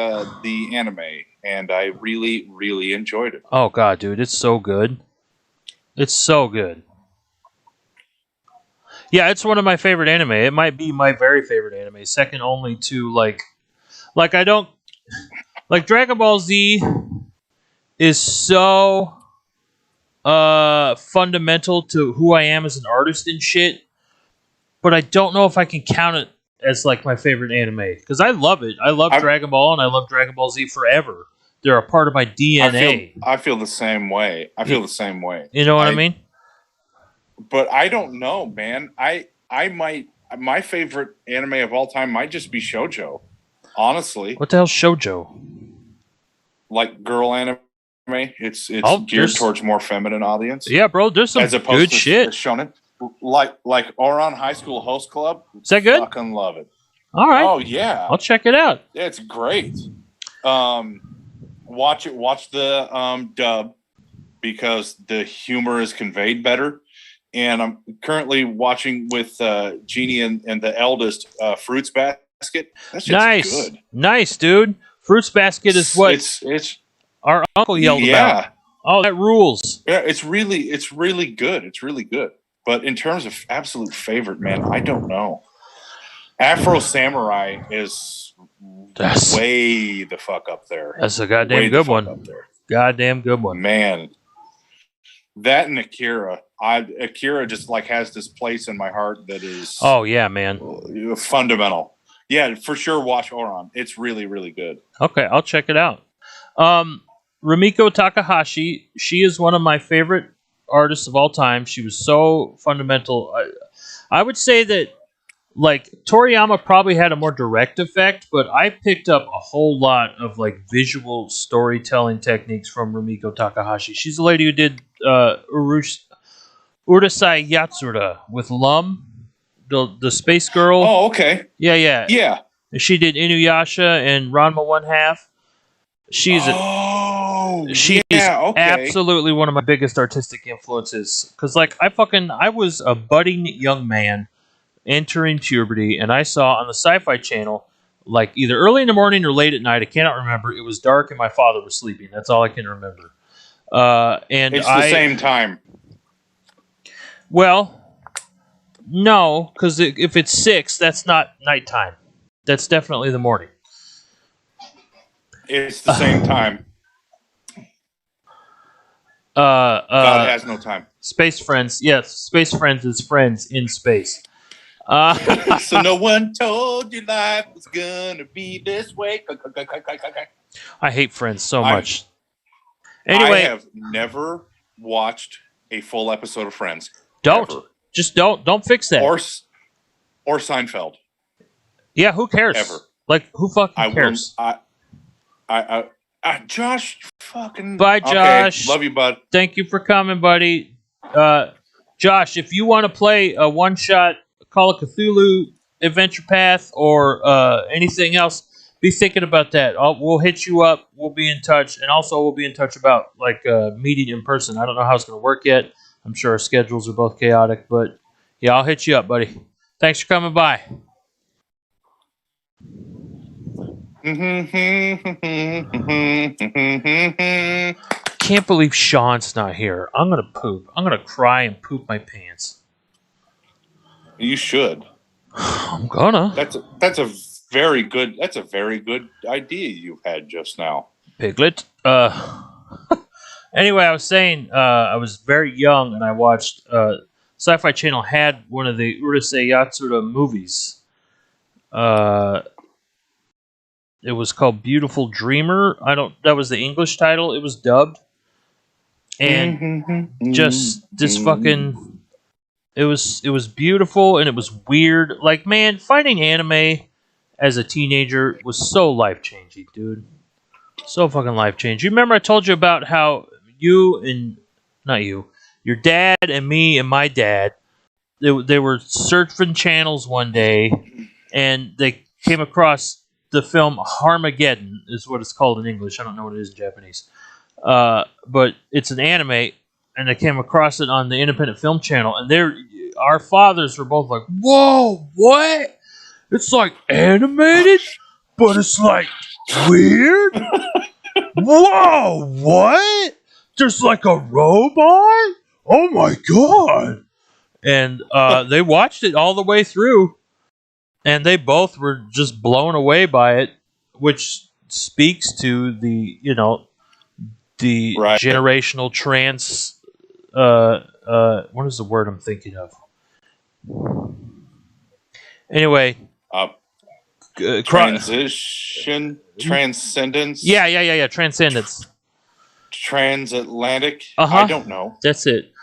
anime, and I really, really enjoyed it. Oh god, dude, it's so good. It's so good. Yeah, it's one of my favorite anime. It might be my very favorite anime, second only to like I don't like Dragon Ball Z is so fundamental to who I am as an artist and shit, but I don't know if I can count it as like my favorite anime because I love it. I love Dragon Ball and I love Dragon Ball Z forever. They're a part of my DNA. I feel the same way. You know what I mean? But I don't know, man. My favorite anime of all time might just be shoujo. Honestly. What the hell's shoujo? Like girl anime. It's geared towards more feminine audience. Yeah, bro. There's some good shit. Shonen. Like Ouran High School Host Club. Is that good? Fucking love it. All right. Oh yeah. I'll check it out. Yeah, it's great. Watch the dub because the humor is conveyed better. And I'm currently watching with Jeannie and the eldest Fruits Basket. That's just nice. Good. Nice, dude. Fruits Basket is what it's our uncle yelled about. Oh, that rules. Yeah, it's really good. It's really good. But in terms of absolute favorite, man, I don't know. Afro Samurai is way the fuck up there. That's a goddamn good one. Goddamn good one. Man. That and Akira. Akira just like has this place in my heart that is oh yeah, man. Fundamental. Yeah, for sure watch Ouran. It's really, really good. Okay, I'll check it out. Rumiko Takahashi, she is one of my favorite artists of all time. She was so fundamental. I would say that like Toriyama probably had a more direct effect, but I picked up a whole lot of like visual storytelling techniques from Rumiko Takahashi. She's the lady who did Urusei Yatsura with Lum, the space girl. Oh, okay. Yeah. She did Inuyasha and Ranma 1/2. She's absolutely one of my biggest artistic influences. Because like I was a budding young man entering puberty, and I saw on the Sci-Fi Channel, like either early in the morning or late at night, I cannot remember. It was dark and my father was sleeping. That's all I can remember. And It's the same time. Well, no, because if it's 6, that's not nighttime. That's definitely the morning. It's the same time. God has no time. Space Friends. Yes, Space Friends is friends in space. So no one told you life was gonna be this way. I hate Friends so much. I Anyway, have never watched a full episode of Friends. don't. Ever. Just don't fix that. Or Seinfeld. Yeah, who cares? Ever. Like, who fucking cares? Josh, fucking. Bye, Josh. Okay, love you, bud. Thank you for coming, buddy. Josh, if you want to play a one-shot Call of Cthulhu Adventure Path or anything else, be thinking about that. We'll hit you up. We'll be in touch, and also we'll be in touch about like meeting in person. I don't know how it's going to work yet. I'm sure our schedules are both chaotic, but yeah, I'll hit you up, buddy. Thanks for coming by. Can't believe Sean's not here. I'm gonna poop. I'm gonna cry and poop my pants. You should. I'm gonna. That's a very good idea you've had just now. Piglet. Anyway, I was saying I was very young and I watched Sci-Fi Channel had one of the Urusei Yatsura movies. It was called Beautiful Dreamer. That was the English title. It was dubbed. And just this fucking it was beautiful and it was weird. Like, man, finding anime as a teenager was so life-changing, dude. So fucking life-changing. You remember I told you about how your dad and me and my dad, they were surfing channels one day and they came across the film Harmageddon is what it's called in English. I don't know what it is in Japanese. But it's an anime, and I came across it on the Independent Film Channel, and our fathers were both like, "Whoa, what? It's like animated, but it's like weird? Whoa, what? There's like a robot? Oh my god!" And they watched it all the way through. And they both were just blown away by it, which speaks to the Right. generational trans. What is the word I'm thinking of? Anyway, transcendence. Yeah, transcendence. Transatlantic. Uh-huh. I don't know. That's it.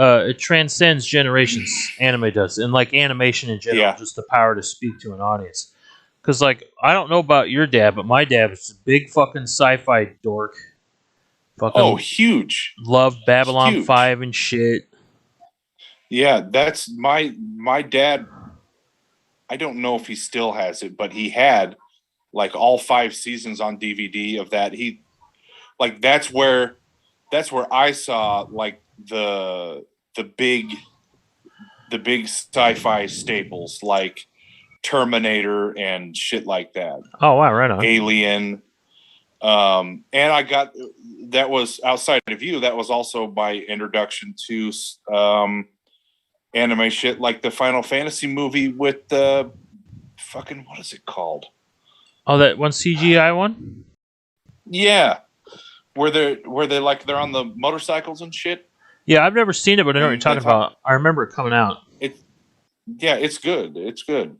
It transcends generations. Anime does, and like animation in general, just the power to speak to an audience. Because like I don't know about your dad, but my dad was a big fucking sci-fi dork. Fucking huge. Loved Babylon 5 and shit. Yeah, that's my dad. I don't know if he still has it, but he had like all 5 seasons on DVD of that. That's where I saw like the big sci-fi staples like Terminator and shit like that. Oh wow, right on. Alien. And I got that was outside of you. That was also my introduction to anime shit like the Final Fantasy movie with the fucking what is it called? Oh, that one CGI one? Yeah. Where they're like they're on the motorcycles and shit. Yeah, I've never seen it, but I know what you're talking about. I remember it coming out. It's good. It's good.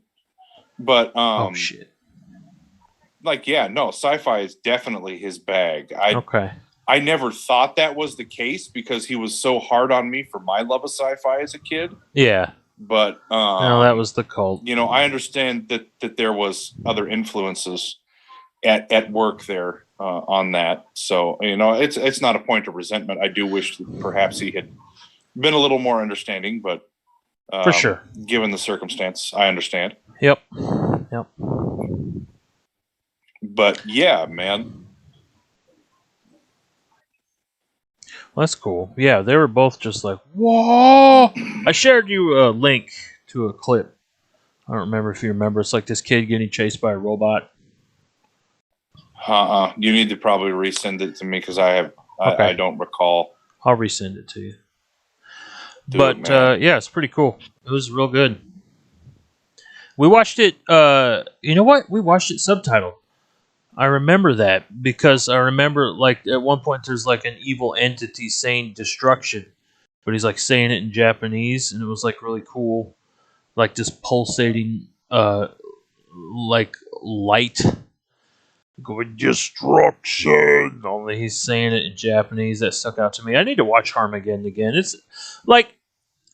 But oh shit. Like sci-fi is definitely his bag. Okay. I never thought that was the case because he was so hard on me for my love of sci-fi as a kid. Yeah. But no, that was the cult. I understand that there was other influences at work there on that. So it's not a point of resentment. I do wish that perhaps he had been a little more understanding, but for sure, given the circumstance, I understand. Yep. But yeah, man. Well, that's cool. Yeah, they were both just like, whoa! I shared you a link to a clip. I don't remember if you remember. It's like this kid getting chased by a robot. You need to probably resend it to me because I Okay. I don't recall. I'll resend it to you. Dude, But yeah, it's pretty cool. It was real good. We watched it. You know what? We watched it subtitled. I remember that because I remember like at one point there's like an evil entity saying destruction, but he's like saying it in Japanese, and it was like really cool, like this pulsating like light going destruction. Only he's saying it in Japanese. That stuck out to me. I need to watch Harmageddon again. It's like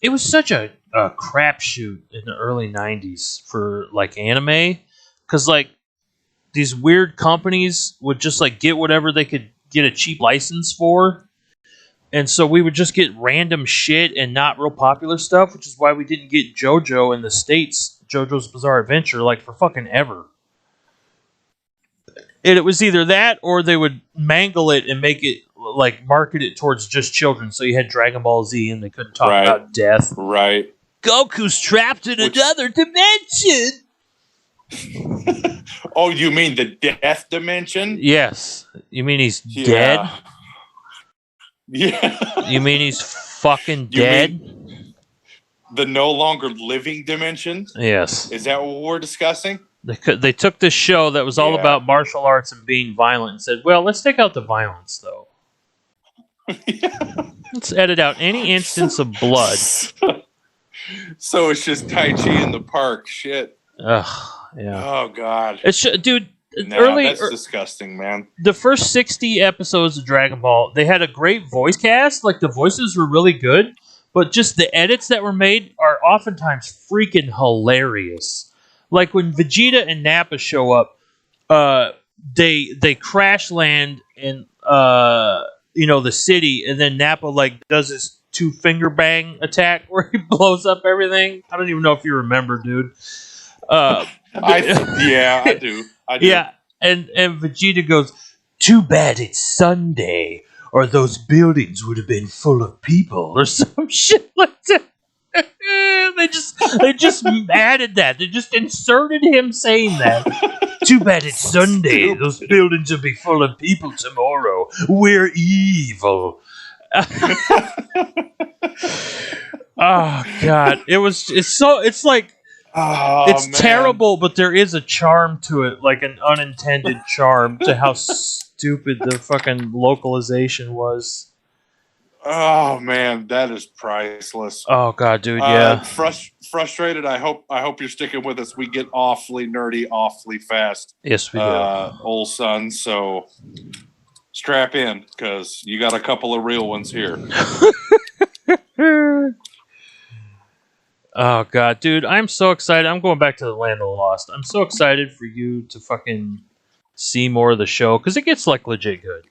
it was such a crapshoot in the early '90s for like anime, because like these weird companies would just like get whatever they could get a cheap license for. And so we would just get random shit and not real popular stuff, which is why we didn't get JoJo in the States, JoJo's Bizarre Adventure, like for fucking ever. And it was either that or they would mangle it and make it like market it towards just children. So you had Dragon Ball Z and they couldn't talk about death. Right. Goku's trapped in another dimension. Oh, you mean the death dimension? Yes. You mean he's dead? Yeah. You mean he's fucking dead? The no longer living dimension? Yes. Is that what we're discussing? They took this show that was all about martial arts and being violent and said, well, let's take out the violence, though. Let's edit out any instance of blood. So it's just Tai Chi in the park. Shit. Ugh. Yeah. Oh, God. Dude, that's disgusting, man. The first 60 episodes of Dragon Ball, they had a great voice cast. Like, the voices were really good. But just the edits that were made are oftentimes freaking hilarious. Like, when Vegeta and Nappa show up, they crash land in, the city, and then Nappa, like, does his 2-finger bang attack where he blows up everything. I don't even know if you remember, dude. I do. Yeah, and Vegeta goes, too bad it's Sunday, or those buildings would have been full of people, or some shit like that. they just added that. They just inserted him saying that. Too bad it's Sunday. Those buildings will be full of people tomorrow. We're evil. Oh God! It's like. It's terrible, but there is a charm to it, like an unintended charm to how stupid the fucking localization was. Oh man, that is priceless. Oh God, dude, yeah. Frustrated. I hope you're sticking with us. We get awfully nerdy, awfully fast. Yes, we do. Old son. So strap in, because you got a couple of real ones here. Oh, God, dude, I'm so excited. I'm going back to the Land of the Lost. I'm so excited for you to fucking see more of the show, because it gets, like, legit good.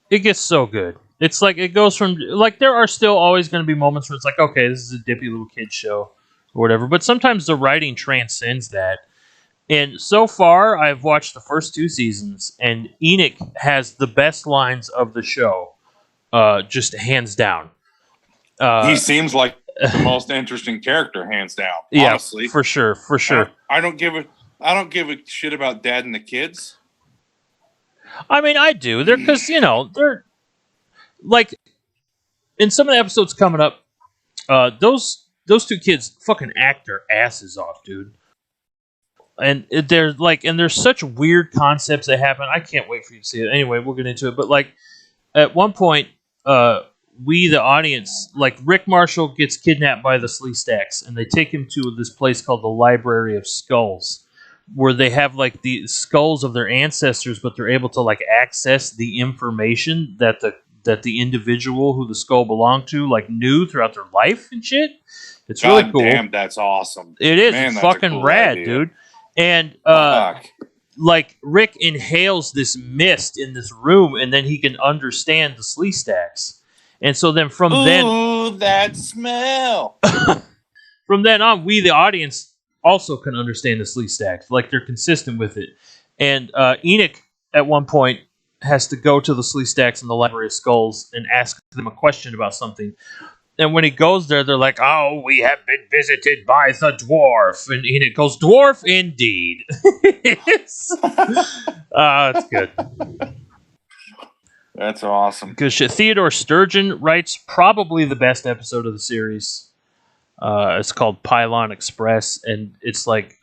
It gets so good. It's like, it goes from, like, there are still always going to be moments where it's like, okay, this is a dippy little kid show, or whatever, but sometimes the writing transcends that. And so far, I've watched the first 2 seasons, and Enoch has the best lines of the show, just hands down. He seems like the most interesting character, hands down. Yeah, honestly, for sure. I don't give a shit about Dad and the kids. I mean, I do. They're because they're like in some of the episodes coming up. Those 2 kids fucking act their asses off, dude. And there's such weird concepts that happen. I can't wait for you to see it. Anyway, we'll get into it. But like at one point, we, the audience, like Rick Marshall gets kidnapped by the Slee Stacks, and they take him to this place called the Library of Skulls, where they have like the skulls of their ancestors, but they're able to like access the information that the individual who the skull belonged to like knew throughout their life and shit. It's really cool. Damn, that's awesome. It is. Man, it's fucking cool rad, idea, dude. And like Rick inhales this mist in this room, and then he can understand the Slee Stacks. And so then Ooh, that smell. From then on, we, the audience, also can understand the Slee Stacks. Like, they're consistent with it. And Enoch, at one point, has to go to the Slee Stacks in the Library of Skulls and ask them a question about something. And when he goes there, they're like, oh, we have been visited by the dwarf. And Enoch goes, dwarf indeed. It's good. That's awesome. Good shit. Theodore Sturgeon writes probably the best episode of the series. It's called Pylon Express, and it's like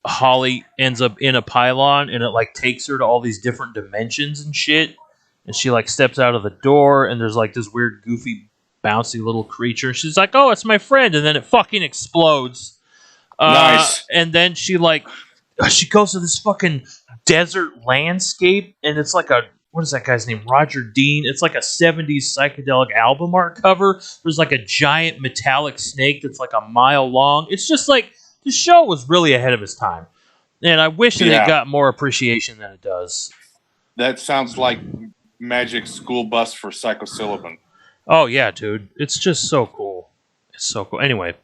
Holly ends up in a pylon, and it like takes her to all these different dimensions and shit. And she like steps out of the door, and there's like this weird, goofy, bouncy little creature. She's like, "Oh, it's my friend," and then it fucking explodes. Nice. And then she goes to this fucking desert landscape, and it's like what is that guy's name? Roger Dean. It's like a 70s psychedelic album art cover. There's like a giant metallic snake that's like a mile long. It's just like the show was really ahead of its time, and I wish that it got more appreciation than it does. That sounds like Magic School Bus for psilocybin. Oh yeah, dude, it's just so cool. It's so cool. Anyway,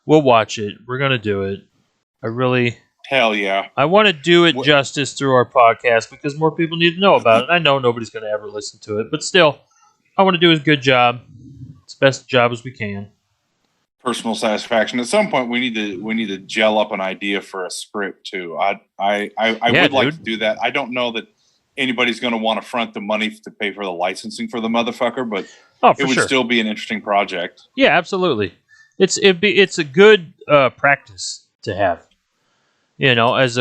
we'll watch it. We're gonna do it. Hell yeah. I want to do it justice through our podcast because more people need to know about it. I know nobody's going to ever listen to it, but still, I want to do a good job. It's the best job as we can. Personal satisfaction. At some point, we need to gel up an idea for a script too. I would like to do that. I don't know that anybody's going to want to front the money to pay for the licensing for the motherfucker, but it would still be an interesting project. Yeah, absolutely. It's a good practice to have. You know, as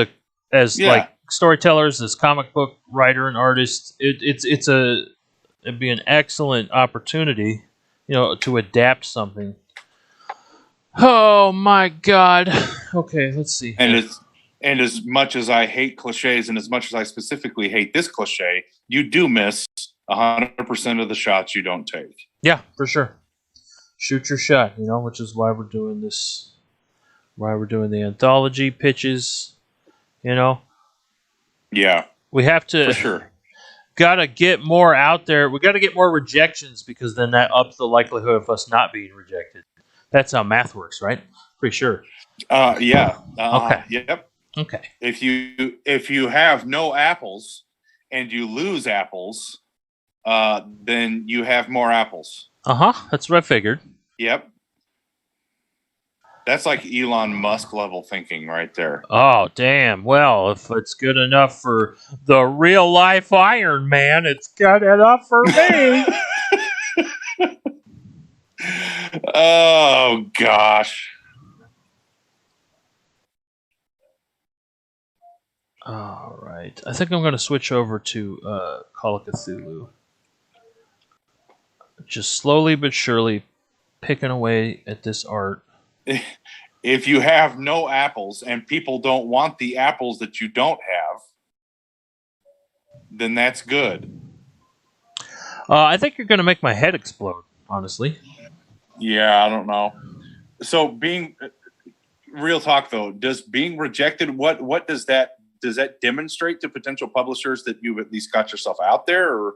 like storytellers, as comic book writer and artist, it'd be an excellent opportunity, you know, to adapt something. Oh my God. Okay, let's see. And as much as I hate cliches, and as much as I specifically hate this cliche, you do miss 100% of the shots you don't take. Yeah, for sure. Shoot your shot, you know, which is why we're doing this. Why we're doing the anthology pitches, you know? Yeah. We have to... For sure. Gotta get more out there. We gotta get more rejections because then that ups the likelihood of us not being rejected. That's how math works, right? Pretty sure. Yeah. Okay. Yep. Okay. If you have no apples and you lose apples, then you have more apples. Uh-huh. That's what I figured. Yep. That's like Elon Musk level thinking right there. Oh, damn. Well, if it's good enough for the real life Iron Man, it's good enough for me. Oh, gosh. All right. I think I'm going to switch over to Call of Cthulhu. Just slowly but surely picking away at this art. If you have no apples and people don't want the apples that you don't have, then that's good. I think you're going to make my head explode, honestly. Yeah, I don't know. So being real talk though, does being rejected, what does that demonstrate to potential publishers that you've at least got yourself out there, or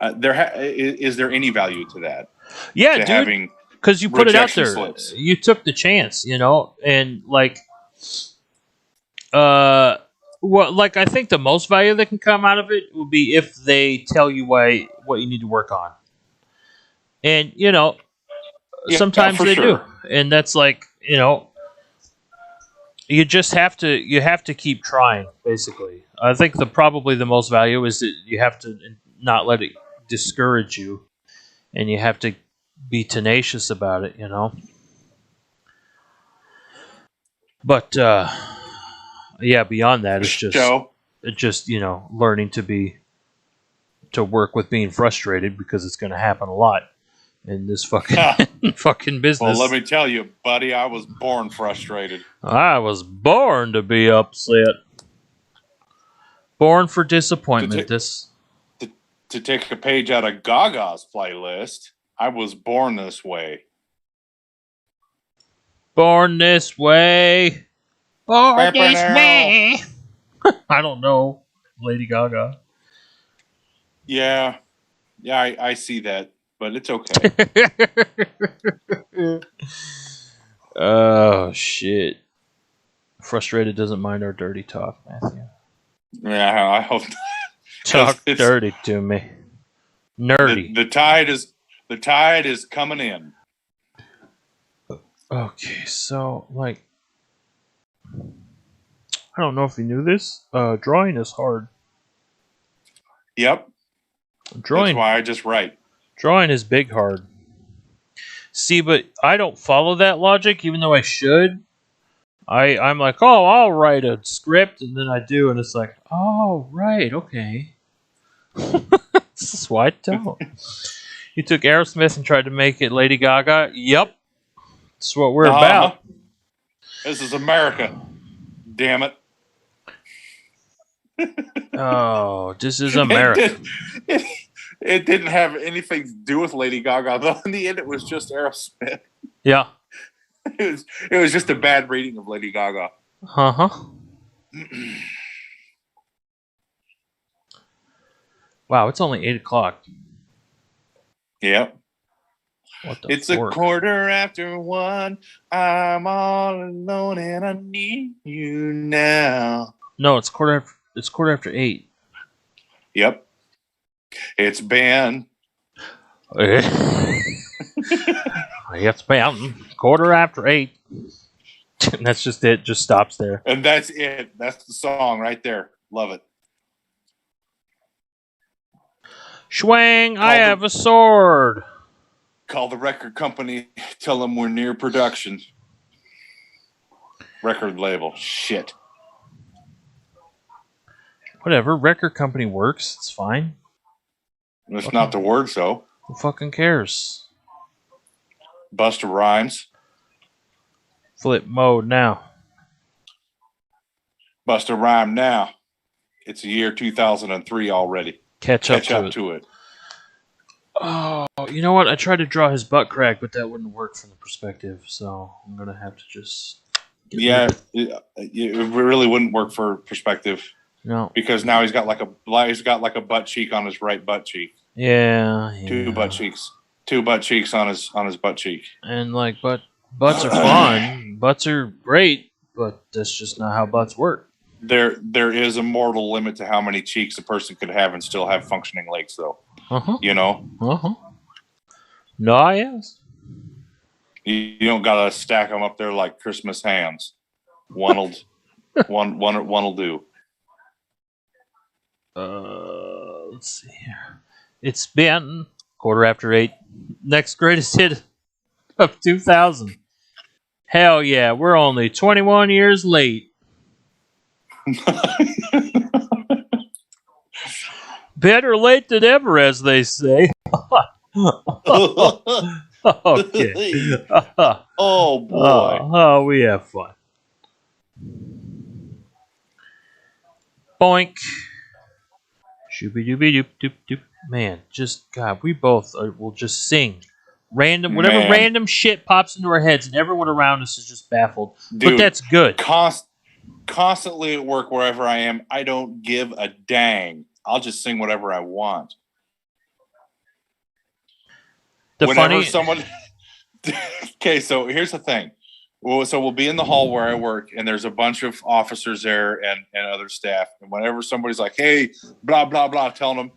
is there any value to that? Yeah, to dude. Because you put it out there, slips. You took the chance, you know, and like, like I think the most value that can come out of it would be if they tell you what you need to work on, and you know, sometimes they do, and that's like, you know, you just have to keep trying. Basically, I think probably the most value is that you have to not let it discourage you, and you have to be tenacious about it, you know. But yeah, beyond that, it's just you know, learning to work with being frustrated, because it's going to happen a lot in this fucking business. Well, let me tell you, buddy, I was born frustrated. I was born to be upset. Born for disappointment. To take a page out of Gaga's playlist, I was born this way. Born this way. Born this way. I don't know, Lady Gaga. Yeah, I see that, but it's okay. Oh shit! Frustrated doesn't mind our dirty talk, Matthew. Yeah, I hope. Talk dirty to me, nerdy. The tide is coming in. Okay, so like, I don't know if you knew this. Drawing is hard. Yep. Drawing, why I just write. drawing is big hard. See, but I don't follow that logic, even though I should. I'm like, oh, I'll write a script, and then I do, and it's like, oh, right, okay. This is why I don't. You took Aerosmith and tried to make it Lady Gaga? Yep. That's what we're about. This is America. Damn it. Oh, this is America. It didn't have anything to do with Lady Gaga, though. In the end, it was just Aerosmith. Yeah. It was just a bad reading of Lady Gaga. Uh-huh. Wow, it's only 8 o'clock. Yep. It's a 1:15. I'm all alone and I need you now. No, it's quarter after 8. Yep. It's been. It's been 8:15. And that's just it. Just stops there. And that's it. That's the song right there. Love it. Schwang, I have a sword. Call the record company. Tell them we're near production. Record label. Shit. Whatever. Record company works. It's fine. That's not the word, though. Who fucking cares? Busta Rhymes. Flip mode now. Busta Rhyme now. It's the year 2003 already. Catch up to it. Oh, you know what? I tried to draw his butt crack, but that wouldn't work from the perspective, so I'm going to have to just... it really wouldn't work for perspective. No. Because now he's got like a butt cheek on his right butt cheek. Yeah. Two butt cheeks. Two butt cheeks on his butt cheek. And like butts are fun. Butts are great, but that's just not how butts work. There is a mortal limit to how many cheeks a person could have and still have functioning legs, though. Uh-huh. You know? Uh-huh. No, yes. You don't gotta stack them up there like Christmas hams. One'll do. Let's see here. It's been 8:15. Next greatest hit of 2000. Hell yeah, we're only 21 years late. Better late than ever, as they say. Okay. Oh boy. Oh, we have fun. Boink. Shooby dooby doop doop doop. Man, just God, we both will just sing whatever random shit pops into our heads, and everyone around us is just baffled. Dude, but that's good. Constantly at work, wherever I am, I don't give a dang. I'll just sing whatever I want. Okay, so here's the thing. Well, so we'll be in the hall where I work, and there's a bunch of officers there and other staff. And whenever somebody's like, "Hey, blah blah blah," telling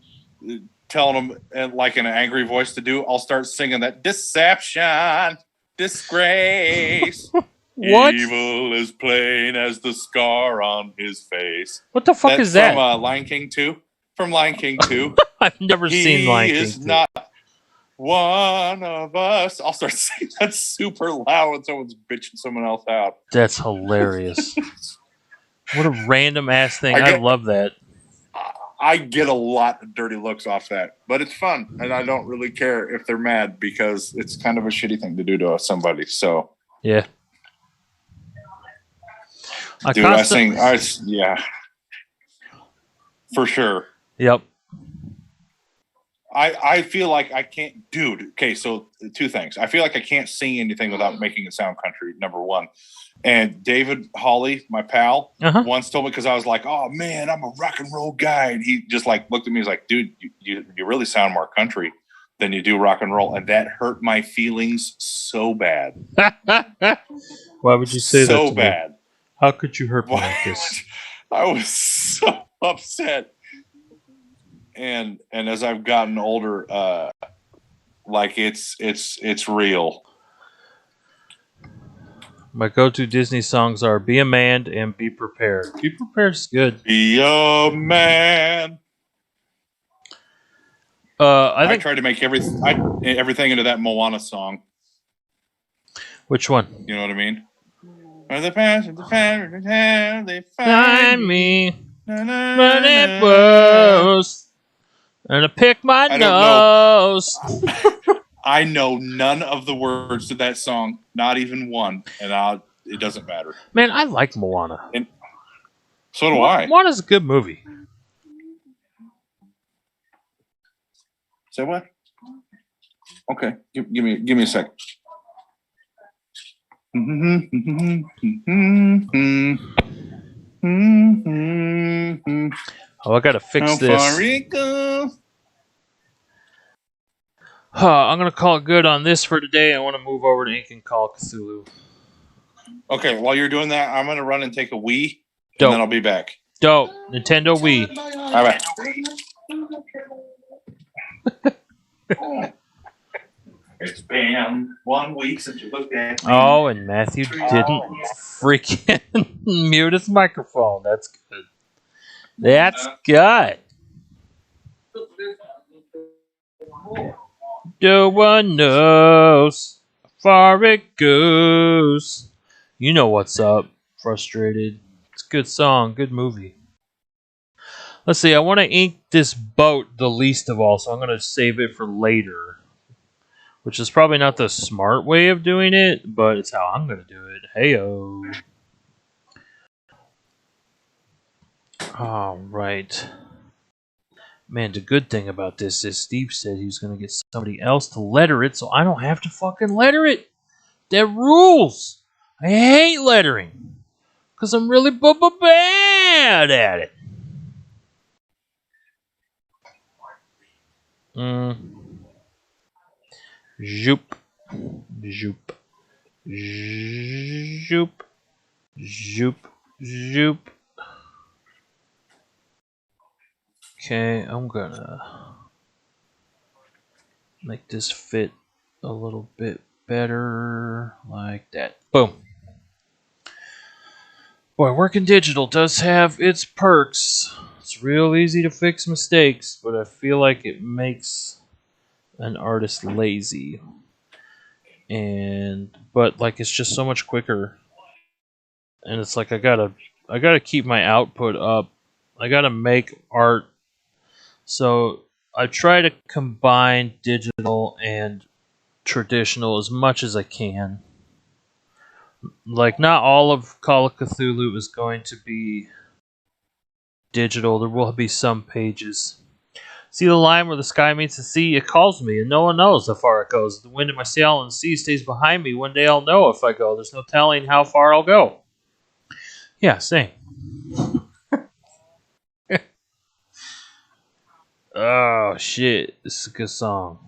them in like an angry voice to do, I'll start singing that deception, disgrace. What? Evil is plain as the scar on his face. What the fuck is that? From Lion King 2. From Lion King 2. I've never seen Lion King 2. He is not one of us. I'll start saying that super loud when someone's bitching someone else out. That's hilarious. What a random ass thing. I love that. I get a lot of dirty looks off that, but it's fun, and I don't really care if they're mad because it's kind of a shitty thing to do to somebody. So yeah. Yeah, for sure. Yep. I feel like I can't, dude. Okay, so two things. I feel like I can't sing anything without making it sound country. Number one, and David Hawley, my pal, once told me because I was like, "Oh man, I'm a rock and roll guy," and he just like looked at me. He's like, "Dude, you really sound more country than you do rock and roll," and that hurt my feelings so bad. Why would you say that? So bad. How could you hurt me like this? I was so upset. And as I've gotten older, like it's real. My go-to Disney songs are "Be a Man" and "Be Prepared." "Be Prepared" is good. Be a man. I tried to make everything into that Moana song. Which one? You know what I mean? The they Find me. But it was. And I pick my nose. I know none of the words to that song, not even one, and it doesn't matter. Man, I like Moana. And so do I. Moana's a good movie. Say what? Okay, give me a second. Oh, I gotta fix this. How far it goes. I'm gonna call it good on this for today. I want to move over to Ink and Call Cthulhu. Okay, while you're doing that, I'm gonna run and take a wee, Dope. and then I'll be back. Dope. Nintendo Wii. All right. It's been 1 week since you looked at me. Oh, and Matthew didn't freaking mute his microphone. That's good. That's good. No one knows how far it goes. You know what's up. Frustrated. It's a good song. Good movie. Let's see. I want to ink this boat the least of all, so I'm going to save it for later. Which is probably not the smart way of doing it, but it's how I'm going to do it. Hey-o. Alright. Man, the good thing about this is Steve said he was going to get somebody else to letter it, so I don't have to fucking letter it. That rules. I hate lettering. Because I'm really bad at it. Zoop. Zoop. Zoop. Zoop. Zoop. Okay, I'm gonna make this fit a little bit better, like that. Boom. Boy, working digital does have its perks. It's real easy to fix mistakes, but I feel like it makes an artist lazy. But like it's just so much quicker. And it's like I gotta keep my output up. I gotta make art. So I try to combine digital and traditional as much as I can. Like, not all of Call of Cthulhu is going to be digital. There will be some pages. See the line where the sky meets the sea? It calls me, and no one knows how far it goes. The wind in my sail and the sea stays behind me. One day I'll know if I go. There's no telling how far I'll go. Yeah, same. Oh, shit. This is a good song.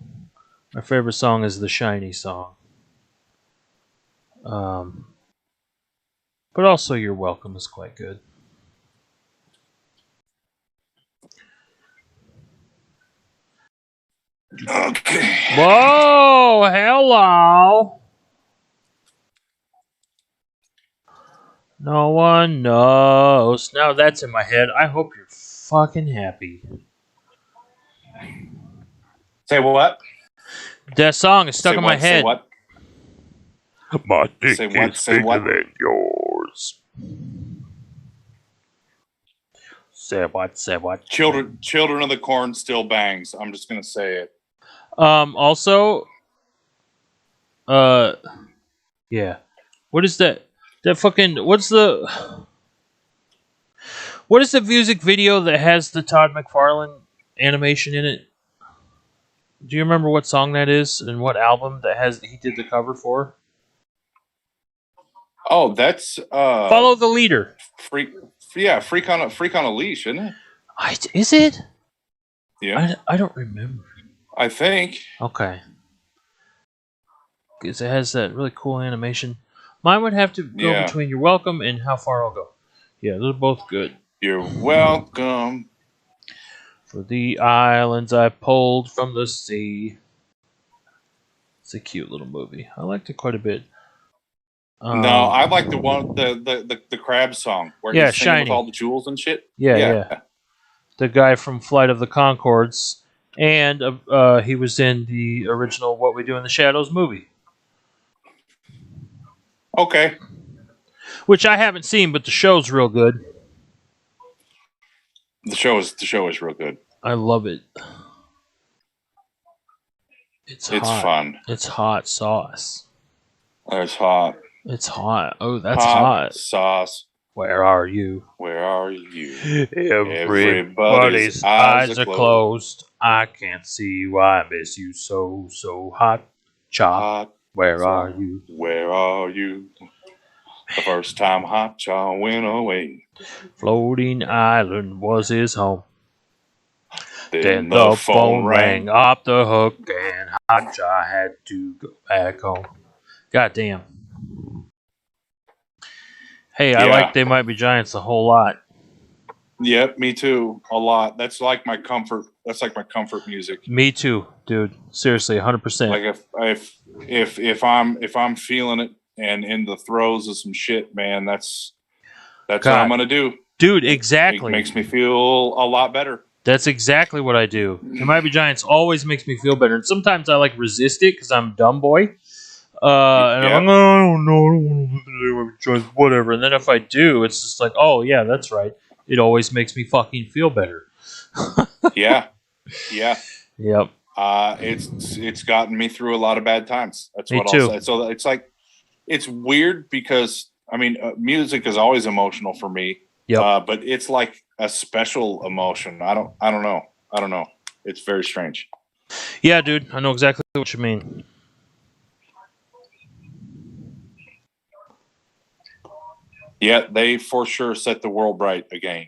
My favorite song is the Shiny song. But also You're Welcome is quite good. Okay. Whoa, hello. No one knows. Now that's in my head. I hope you're fucking happy. Say what? That song is stuck in my head. Say what? My dick Say what? is Say bigger what? than yours. Say what? Say what? Children of the Corn still bangs. I'm just gonna say it. Also, yeah. What is that? That fucking, what is the music video that has the Todd McFarlane animation in it? Do you remember what song that is and what album he did the cover for? Oh, that's Follow the Leader. Freak on a Leash, isn't it? Is it? Yeah. I don't remember. I think. Okay. Because it has that really cool animation. Mine would have to go between You're Welcome and How Far I'll Go. Yeah, they're both good. You're welcome. For the islands I pulled from the sea. It's a cute little movie. I liked it quite a bit. No, I like the one the crab song where he's singing Shiny. with all the jewels and shit. Yeah. The guy from Flight of the Conchords and he was in the original What We Do in the Shadows movie, Okay. which I haven't seen, but the show's real good. The show is real good. I love it. It's hot. Fun. It's hot sauce. It's hot. It's hot. Oh, that's hot. Sauce. Where are you? Where are you? Everybody's eyes are closed. I can't see why I miss you so hot. Chop. Where are you? Where are you? The first time Hot Cha went away. Floating Island was his home. Then the phone rang off the hook, and Hot Cha had to go back home. Goddamn. Hey, I like They Might Be Giants a whole lot. Yep, me too. A lot. That's like my comfort. That's like my comfort music. Me too, dude. Seriously, 100%. Like if I'm feeling it and in the throes of some shit, man, that's what I'm gonna do. Dude, exactly. It makes me feel a lot better. That's exactly what I do. They Might Be Giants always makes me feel better. And sometimes I like resist it because I'm a dumb boy. And I'm like, oh, no, I don't want to listen to They Might Be Giants, whatever. And then if I do, it's just like, oh, yeah, that's right. It always makes me fucking feel better. Yeah. Yep. It's gotten me through a lot of bad times. That's me what too. I'll say. So it's like, it's weird because, I mean, music is always emotional for me. Yep. But it's like a special emotion. I don't know. It's very strange. Yeah, dude. I know exactly what you mean. Yeah, they for sure set the world right again.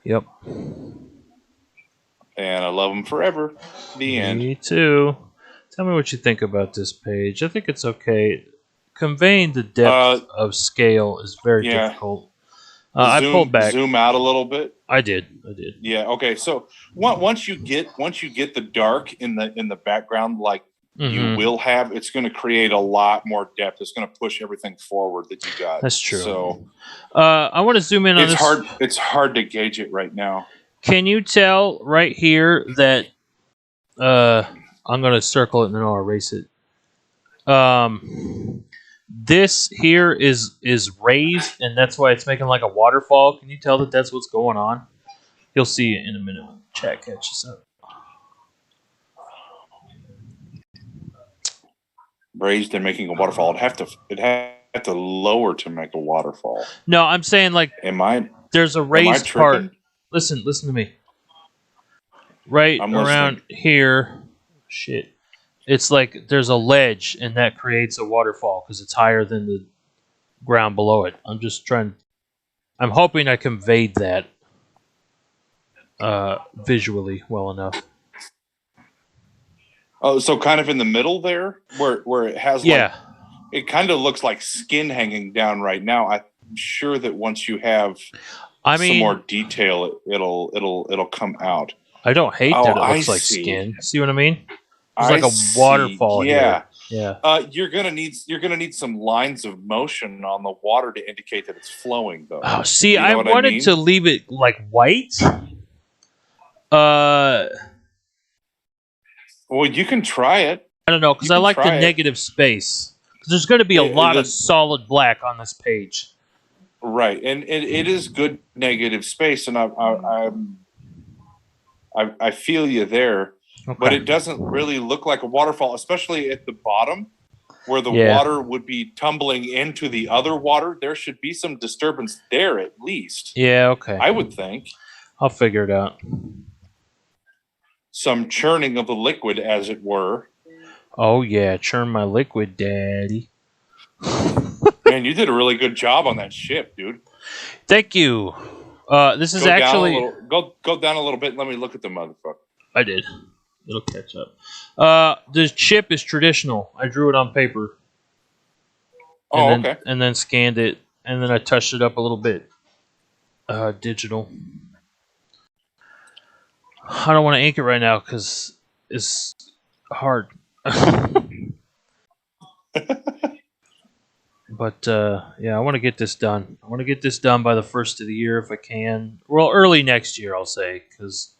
Yep. And I love them forever. The end. Me too. Tell me what you think about this page. I think it's okay. Conveying the depth of scale is very difficult. I pulled back. Zoom out a little bit. I did. Yeah. Okay. So once you get the dark in the background, like you will have, it's going to create a lot more depth. It's going to push everything forward that you got. That's true. So I want to zoom in on this. It's hard to gauge it right now. Can you tell right here that I'm going to circle it and then I'll erase it. This here is raised, and that's why it's making like a waterfall. Can you tell that that's what's going on? You'll see it in a minute when chat catches up. Raised and making a waterfall. It'd have to lower to make a waterfall. No, I'm saying like there's a raised part. Listen to me. Right around here, shit. It's like there's a ledge, and that creates a waterfall because it's higher than the ground below it. I'm hoping I conveyed that visually well enough. Oh, so kind of in the middle there, where it has it kind of looks like skin hanging down right now. I'm sure that once you have some more detail, it'll come out. I don't hate that it looks like skin. See what I mean? It's like a waterfall here. Yeah. You're gonna need some lines of motion on the water to indicate that it's flowing, though. Oh, see, I wanted to leave it like white. Well, you can try it. I don't know because I like the negative space. Because there's going to be a lot of solid black on this page. Right, and it is good negative space, and I feel you there. Okay. But it doesn't really look like a waterfall, especially at the bottom where the water would be tumbling into the other water. There should be some disturbance there at least. Yeah, okay. I would think. I'll figure it out. Some churning of the liquid, as it were. Oh, yeah. Churn my liquid, daddy. Man, you did a really good job on that ship, dude. Thank you. This is actually... Go down a little bit and let me look at the motherfucker. I did. It'll catch up. The chip is traditional. I drew it on paper. Okay. And then scanned it, and then I touched it up a little bit. Digital. I don't want to ink it right now because it's hard. But, yeah, I want to get this done. I want to get this done by the first of the year if I can. Well, early next year, I'll say, because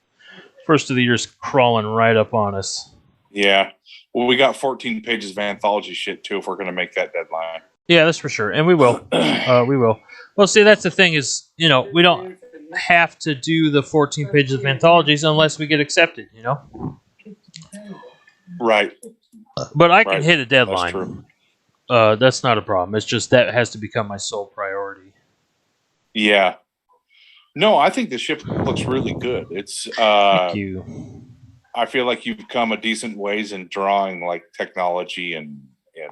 First of the year's crawling right up on us. Yeah. Well, we got 14 pages of anthology shit too if we're going to make that deadline. Yeah, that's for sure, and we will. We will. Well, see, that's the thing is, we don't have to do the 14 pages of anthologies unless we get accepted, Right. But I can Right. hit a That's deadline. true. That's not a problem. It's just that has to become my sole priority. Yeah. No, I think the ship looks really good. It's Thank you. I feel like you've come a decent ways in drawing like technology and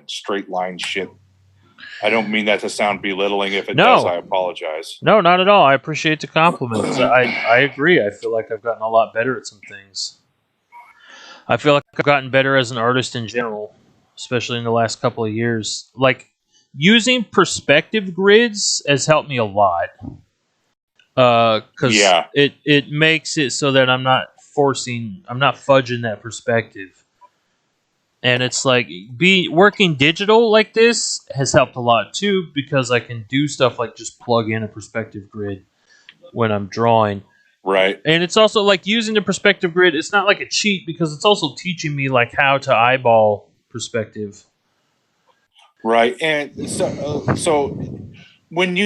straight line shit. I don't mean that to sound belittling. If it does, I apologize. No, not at all. I appreciate the compliments. I agree. I feel like I've gotten a lot better at some things. I feel like I've gotten better as an artist in general, especially in the last couple of years. Like, using perspective grids has helped me a lot. Because it makes it so that I'm not fudging that perspective. And it's like, working digital like this has helped a lot too, because I can do stuff like just plug in a perspective grid when I'm drawing. Right. And it's also like using the perspective grid, it's not like a cheat because it's also teaching me like how to eyeball perspective. Right. And so when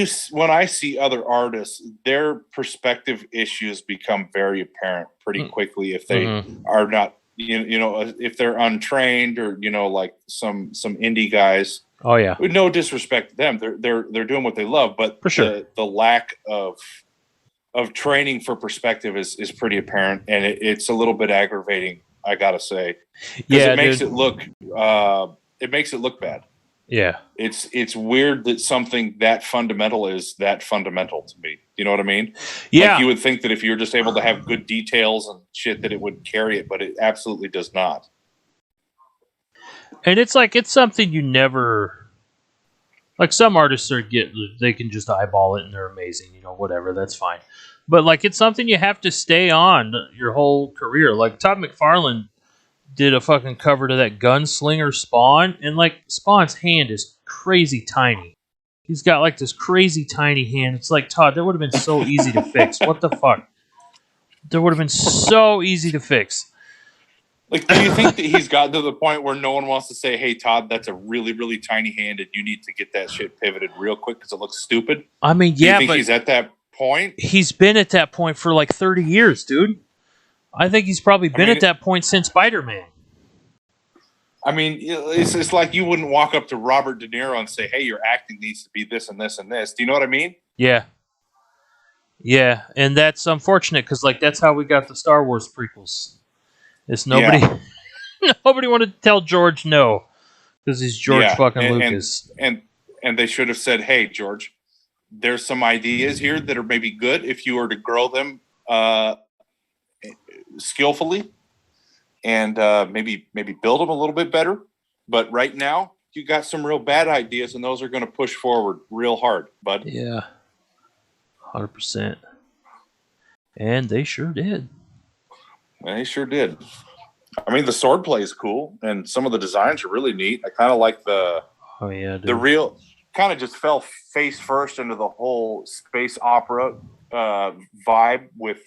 I see other artists, their perspective issues become very apparent pretty quickly if they are not, if they're untrained or like some indie guys. Oh yeah. With no disrespect to them, they're doing what they love, but for sure, the lack of training for perspective is pretty apparent, and it's a little bit aggravating, I gotta say. Yeah, it makes it look bad. Yeah, it's weird that something that fundamental is that fundamental to me. You know what I mean? Yeah. Like, you would think that if you're just able to have good details and shit, that it would carry it, but it absolutely does not. And it's like, it's something you never, like, some artists they can just eyeball it and they're amazing, whatever, that's fine. But like, it's something you have to stay on your whole career. Like, Todd McFarlane did a fucking cover to that Gunslinger Spawn, and like, Spawn's hand is crazy tiny. He's got like this crazy tiny hand. It's like, Todd, that would have been so easy to fix. What the fuck? That would have been so easy to fix. Like, do you think that he's gotten to the point where no one wants to say, hey, Todd, that's a really, really tiny hand and you need to get that shit pivoted real quick because it looks stupid? I mean, do you yeah, think but he's at that point? He's been at that point for like 30 years, dude. I think he's probably been at that point since Spider-Man. I mean, it's like you wouldn't walk up to Robert De Niro and say, hey, your acting needs to be this and this and this. Do you know what I mean? Yeah. Yeah, and that's unfortunate because, like, that's how we got the Star Wars prequels. It's nobody wanted to tell George no because he's George fucking Lucas. And they should have said, hey, George, there's some ideas here that are maybe good if you were to grow them skillfully and maybe build them a little bit better. But right now, you got some real bad ideas, and those are going to push forward real hard, bud. Yeah, 100%. And they sure did. They sure did. I mean, the sword play is cool, and some of the designs are really neat. I kind of like the real kind of just fell face first into the whole space opera vibe with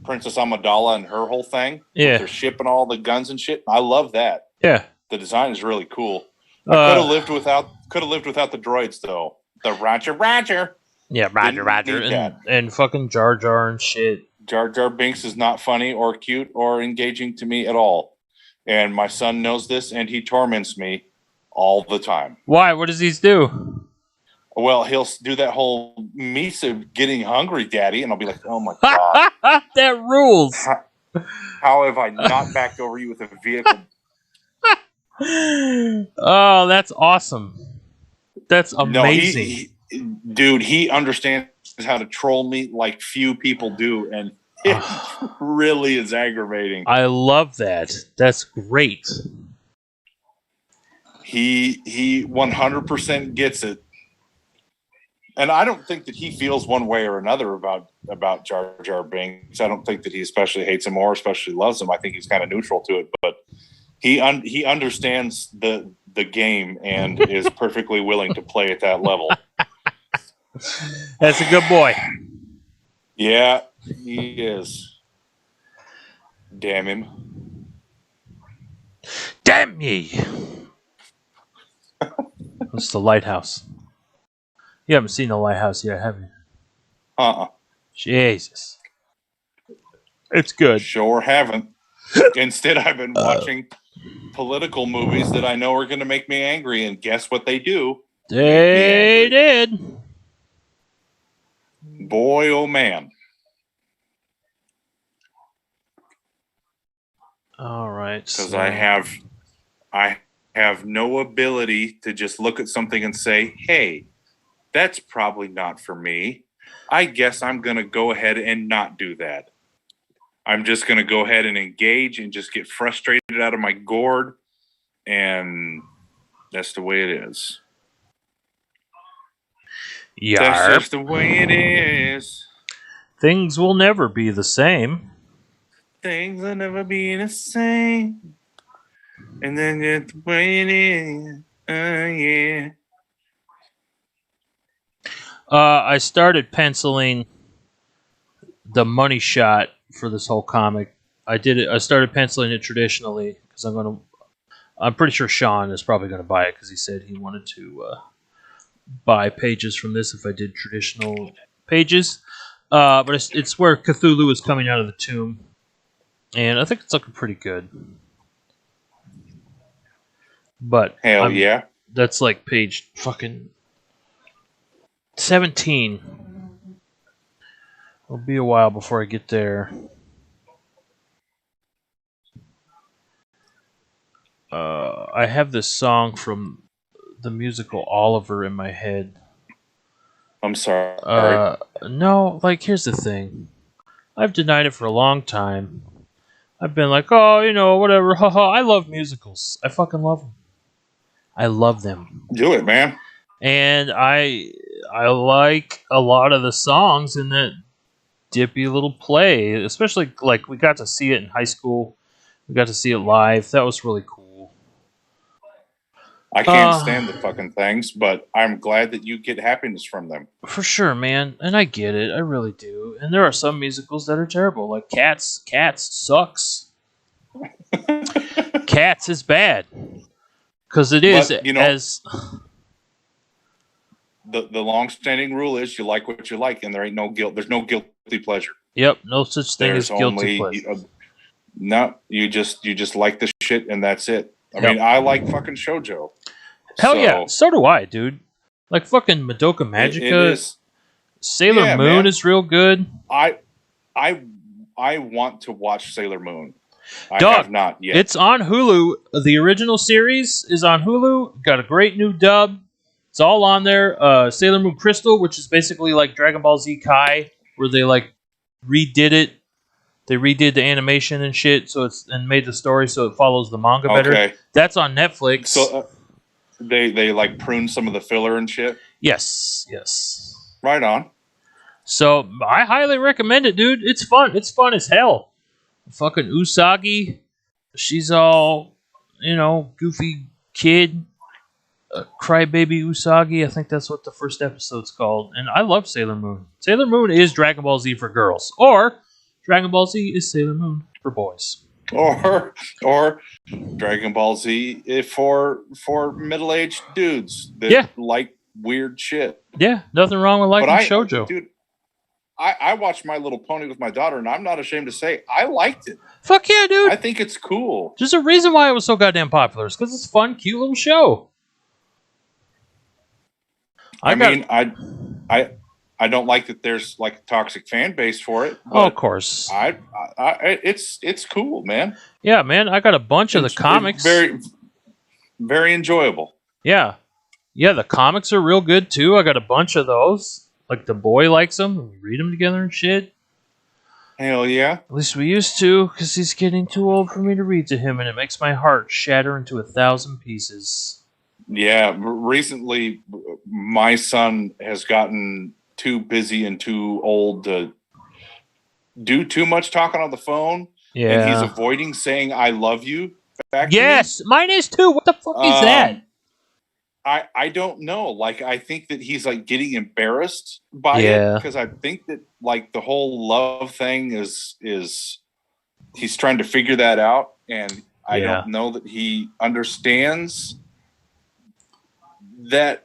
Princess Amidala and her whole thing. Yeah, with their ship and all the guns and shit. I love that. Yeah, the design is really cool. I could have lived without the droids though. The Roger. Yeah, Roger, and fucking Jar Jar and shit. Jar Jar Binks is not funny or cute or engaging to me at all. And my son knows this, and he torments me all the time. Why? What does he do? Well, he'll do that whole Misa getting hungry, Daddy, and I'll be like, oh my God. That rules. How have I not backed over you with a vehicle? Oh, that's awesome. That's amazing. No, he understands how to troll me like few people do, and it really is aggravating. I love that. That's great. He 100% gets it. And I don't think that he feels one way or another about Jar Jar Binks. I don't think that he especially hates him or especially loves him. I think he's kind of neutral to it, but he understands the game and is perfectly willing to play at that level. That's a good boy. Yeah, he is. Damn him. Damn ye! It's the lighthouse. You haven't seen the lighthouse yet, have you? Jesus. It's good. Sure haven't. Instead, I've been watching political movies that I know are going to make me angry, and guess what they do? They did. Boy, oh man. All right. Because So. I have no ability to just look at something and say, hey, that's probably not for me. I guess I'm going to go ahead and not do that. I'm just going to go ahead and engage and just get frustrated out of my gourd. And that's the way it is. Yarp. That's just the way it is. Things will never be the same. Things will never be the same. And then that's the way it is. Yeah. I started penciling the money shot for this whole comic. I started penciling it traditionally because I'm pretty sure Sean is probably going to buy it because he said he wanted to buy pages from this if I did traditional pages. But it's where Cthulhu is coming out of the tomb, and I think it's looking pretty good. But hell yeah, that's like page fucking 17. It'll be a while before I get there. I have this song from the musical Oliver in my head. I'm sorry. No, like, here's the thing. I've denied it for a long time. I've been like, oh, you know, whatever, haha. I love musicals. I fucking love them. I love them. Do it, man. And I like a lot of the songs in that dippy little play, especially, like, we got to see it in high school. We got to see it live. That was really cool. I can't stand the fucking things, but I'm glad that you get happiness from them. For sure, man. And I get it. I really do. And there are some musicals that are terrible. Like Cats. Cats sucks. Cats is bad. Because it is, but, you know, as... The long-standing rule is you like what you like, and there ain't no guilt. There's no guilty pleasure. Yep, no such thing as guilty pleasure. No, you just like the shit, and that's it. I mean, I like fucking shoujo. Hell yeah, so do I, dude. Like fucking Madoka Magica. Sailor Moon is real good. I want to watch Sailor Moon. Dog, I have not yet. It's on Hulu. The original series is on Hulu. Got a great new dub. It's all on there. Sailor Moon Crystal, which is basically like Dragon Ball Z Kai, where they like redid it. They redid the animation and shit, and made the story so it follows the manga better. That's on Netflix. So they like prune some of the filler and shit. Yes. Right on. So I highly recommend it, dude. It's fun. It's fun as hell. Fucking Usagi, she's all, you know, goofy kid. Crybaby Usagi, I think that's what the first episode's called. And I love Sailor Moon. Sailor Moon is Dragon Ball Z for girls. Or Dragon Ball Z is Sailor Moon for boys. Or Dragon Ball Z for middle-aged dudes that like weird shit. Yeah, nothing wrong with liking shoujo. Dude, I watched My Little Pony with my daughter, and I'm not ashamed to say I liked it. Fuck yeah, dude. I think it's cool. There's a reason why it was so goddamn popular. It's because it's a fun, cute little show. I don't like that there's like a toxic fan base for it. Oh, of course. It's cool, man. Yeah, man. I got a bunch of the comics. Very, very enjoyable. Yeah. Yeah, the comics are real good, too. I got a bunch of those. Like, the boy likes them. We read them together and shit. Hell yeah. At least we used to, because he's getting too old for me to read to him, and it makes my heart shatter into 1,000 pieces. Yeah, recently my son has gotten too busy and too old to do too much talking on the phone. Yeah. And he's avoiding saying I love you back to me. Mine is too. What the fuck is that? I don't know. Like, I think that he's like getting embarrassed by it, because I think that like the whole love thing is he's trying to figure that out, and I Yeah. don't know that he understands that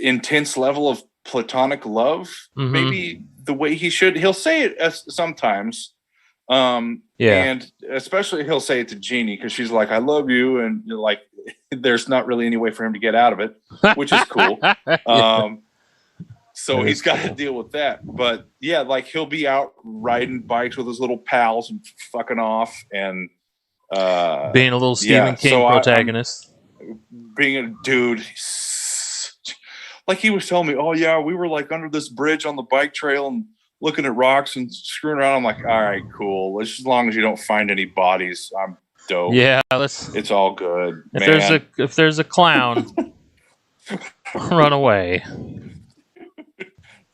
intense level of platonic love. Mhm. Maybe the way he should. He'll say it sometimes, Yeah. and especially he'll say it to Jeannie because she's like, "I love you," and you're like, there's not really any way for him to get out of it, which is cool. So That he's is got to cool. deal with that. But yeah, like he'll be out riding bikes with his little pals and fucking off, and Being a little Stephen King protagonist. being a dude. Like he was telling me, oh yeah, we were like under this bridge on the bike trail and looking at rocks and screwing around. I'm like, all right, cool. As long as you don't find any bodies, I'm dope. Yeah, it's all good. If there's a clown, run away.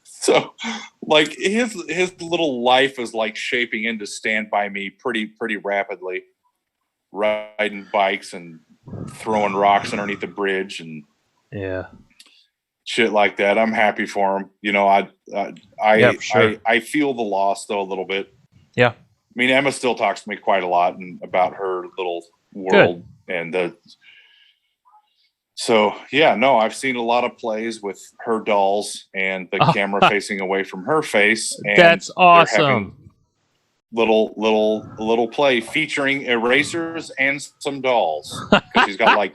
So, like his little life is like shaping into Stand By Me pretty rapidly, riding bikes and throwing rocks underneath the bridge and shit like that. I'm happy for him. You know, I feel the loss though a little bit. Yeah. I mean, Emma still talks to me quite a lot and about her little world. Good. And so yeah, no, I've seen a lot of plays with her dolls and the camera facing away from her face. And that's awesome. Little play featuring erasers and some dolls because she's got like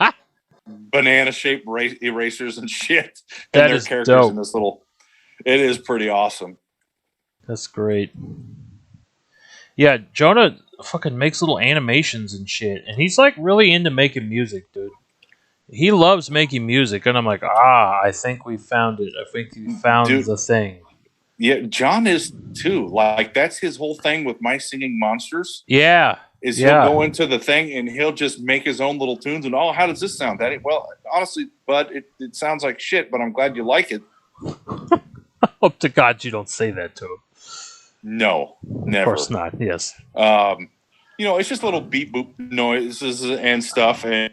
banana shaped erasers and shit, and that their is characters dope. in this little. It is pretty awesome. That's great. Yeah, Jonah fucking makes little animations and shit, and he's like really into making music, dude. He loves making music, and I'm like, I think we found it. I think we found the thing. Yeah, John is too. Like that's his whole thing with My Singing Monsters. Yeah. He'll go into the thing and he'll just make his own little tunes and how does this sound, Daddy? Well, honestly, bud, it sounds like shit, but I'm glad you like it. I hope to God you don't say that to him. No, never. Of course not. Yes. You know, it's just little beep boop noises and stuff, and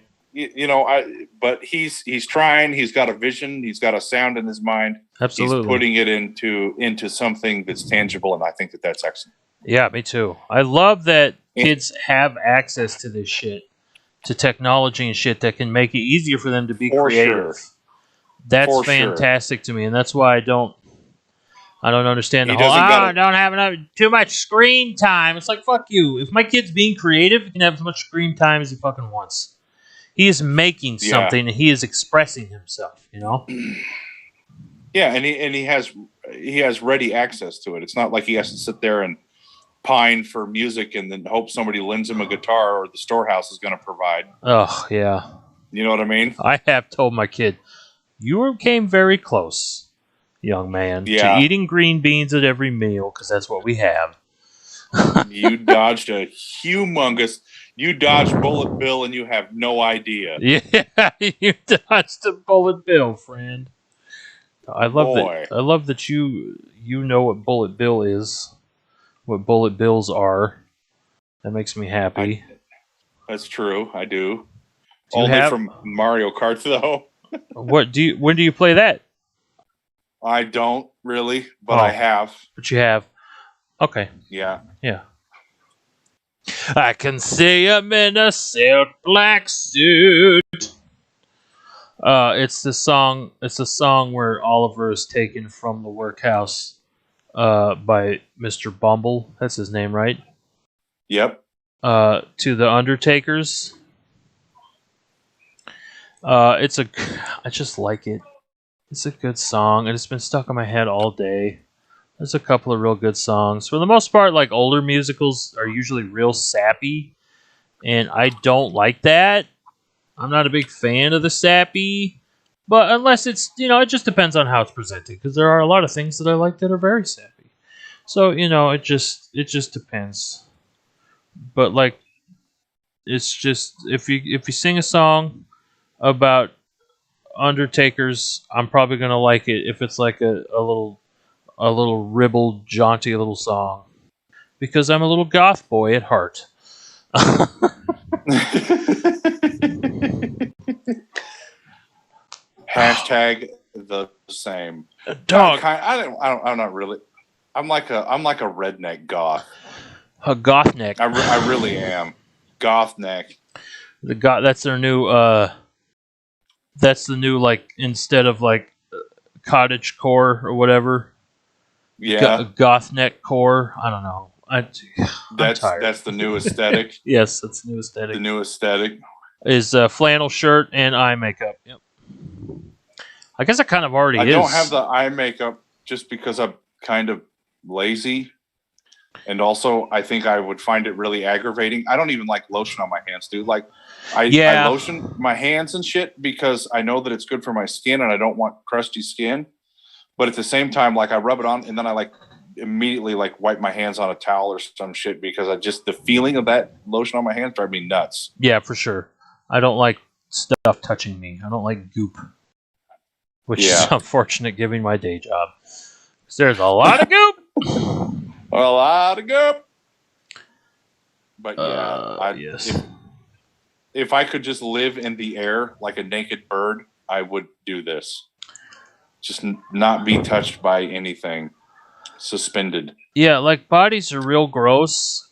but he's trying. He's got a vision. He's got a sound in his mind. Absolutely. He's putting it into something that's tangible, and I think that's excellent. Yeah, me too. I love that kids have access to this shit, to technology and shit that can make it easier for them to be creative. Sure. That's fantastic to me, and that's why I don't understand the whole, I don't have too much screen time. It's like, fuck you. If my kid's being creative, he can have as much screen time as he fucking wants. He is making something, and he is expressing himself, you know? Yeah, and he has ready access to it. It's not like he has to sit there and pine for music and then hope somebody lends him a guitar or the storehouse is going to provide. Oh, yeah. You know what I mean? I have told my kid, you came very close, young man, to eating green beans at every meal, because that's what we have. You dodged you dodged Bullet Bill and you have no idea. Yeah, you dodged a bullet bill, friend. I love that you know what Bullet Bill is, what bullet bills are. That makes me happy. That's true. I do. Only from Mario Kart, though. When do you play that? I don't really, but I have. But you have. Okay. Yeah. Yeah. I can see him in a silk black suit. It's the song. It's a song where Oliver is taken from the workhouse by Mr. Bumble. That's his name, right? Yep. To the Undertakers. I just like it. It's a good song, and it's been stuck in my head all day. There's a couple of real good songs. For the most part, like older musicals are usually real sappy, and I don't like that. I'm not a big fan of the sappy, but unless it's, it just depends on how it's presented, because there are a lot of things that I like that are very sappy. So, it just depends. But like, it's just if you sing a song about Undertakers, I'm probably gonna like it if it's like a little ribald, jaunty little song, because I'm a little goth boy at heart. Hashtag the same. Dog. I'm not really. I'm like a redneck goth. A goth neck. I really am. Goth neck. That's their new. That's the new, like, instead of like cottage core or whatever. Yeah. Goth neck core. I don't know. I'm tired. That's the new aesthetic. Yes, that's the new aesthetic. The new aesthetic. Is flannel shirt and eye makeup. Yep. I guess it kind of already is. I don't have the eye makeup just because I'm kind of lazy. And also, I think I would find it really aggravating. I don't even like lotion on my hands, dude. Like, I lotion my hands and shit because I know that it's good for my skin and I don't want crusty skin. But at the same time, like, I rub it on and then I like immediately like wipe my hands on a towel or some shit because the feeling of that lotion on my hands drives me nuts. Yeah, for sure. I don't like stuff touching me. I don't like goop, which is unfortunate given my day job. There's a lot of goop. A lot of goop. But yeah, if I could just live in the air like a naked bird, I would do this. Just not be touched by anything. Suspended. Yeah, like, bodies are real gross.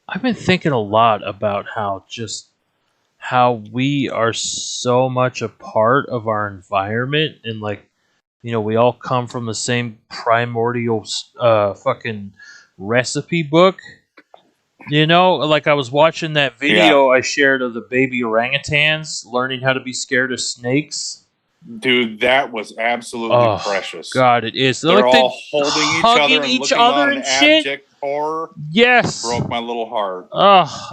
I've been thinking a lot about how we are so much a part of our environment, and, like, we all come from the same primordial fucking recipe book. Like, I was watching that video I shared of the baby orangutans learning how to be scared of snakes. Dude, that was absolutely precious. God, it is. They're like all holding each other and looking on shit. Abject horror. Yes. Broke my little heart.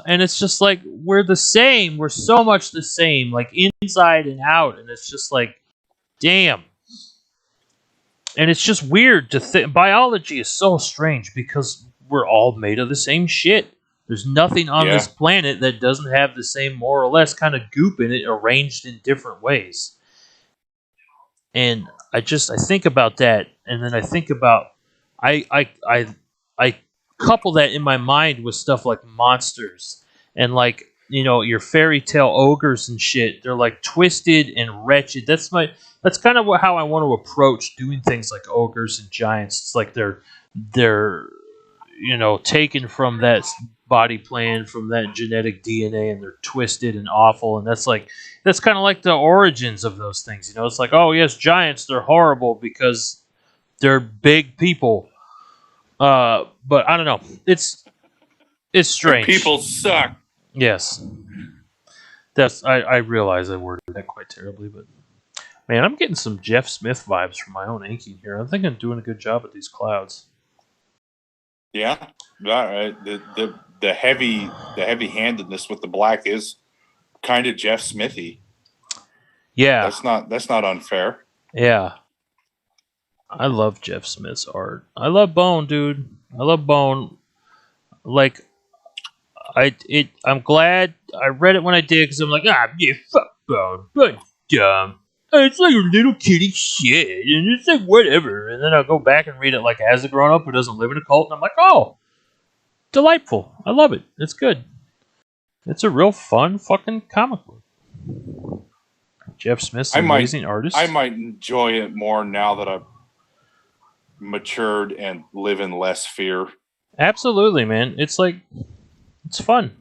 And it's just like, we're the same. We're so much the same, like, inside and out. And it's just like, damn. And it's just weird to think. Biology is so strange because we're all made of the same shit. There's nothing on this planet that doesn't have the same, more or less, kind of goop in it, arranged in different ways. And I think about that, and then I think about I couple that in my mind with stuff like monsters and, like, your fairy tale ogres and shit. They're like twisted and wretched. That's kind of how I want to approach doing things like ogres and giants. It's like they're taken from that body plan, from that genetic DNA, and they're twisted and awful. And that's kind of like the origins of those things. It's like, oh yes, giants, they're horrible because they're big people. But I don't know. It's strange. People suck. Yes. I realize I worded that quite terribly, but man, I'm getting some Jeff Smith vibes from my own inking here. I think I'm doing a good job with these clouds. Yeah, the heavy-handedness with the black is kind of Jeff Smithy. Yeah, that's not unfair. Yeah, I love Jeff Smith's art. I love Bone, dude. I love Bone. Like, I'm glad I read it when I did, because I'm like, yeah, fuck Bone, but dumb. It's like a little kitty shit, and it's like whatever. And then I'll go back and read it like as a grown up who doesn't live in a cult, and I'm like, oh, delightful. I love it. It's good. It's a real fun fucking comic book. Jeff Smith's an amazing artist. I might enjoy it more now that I've matured and live in less fear. Absolutely, man. It's like, it's fun.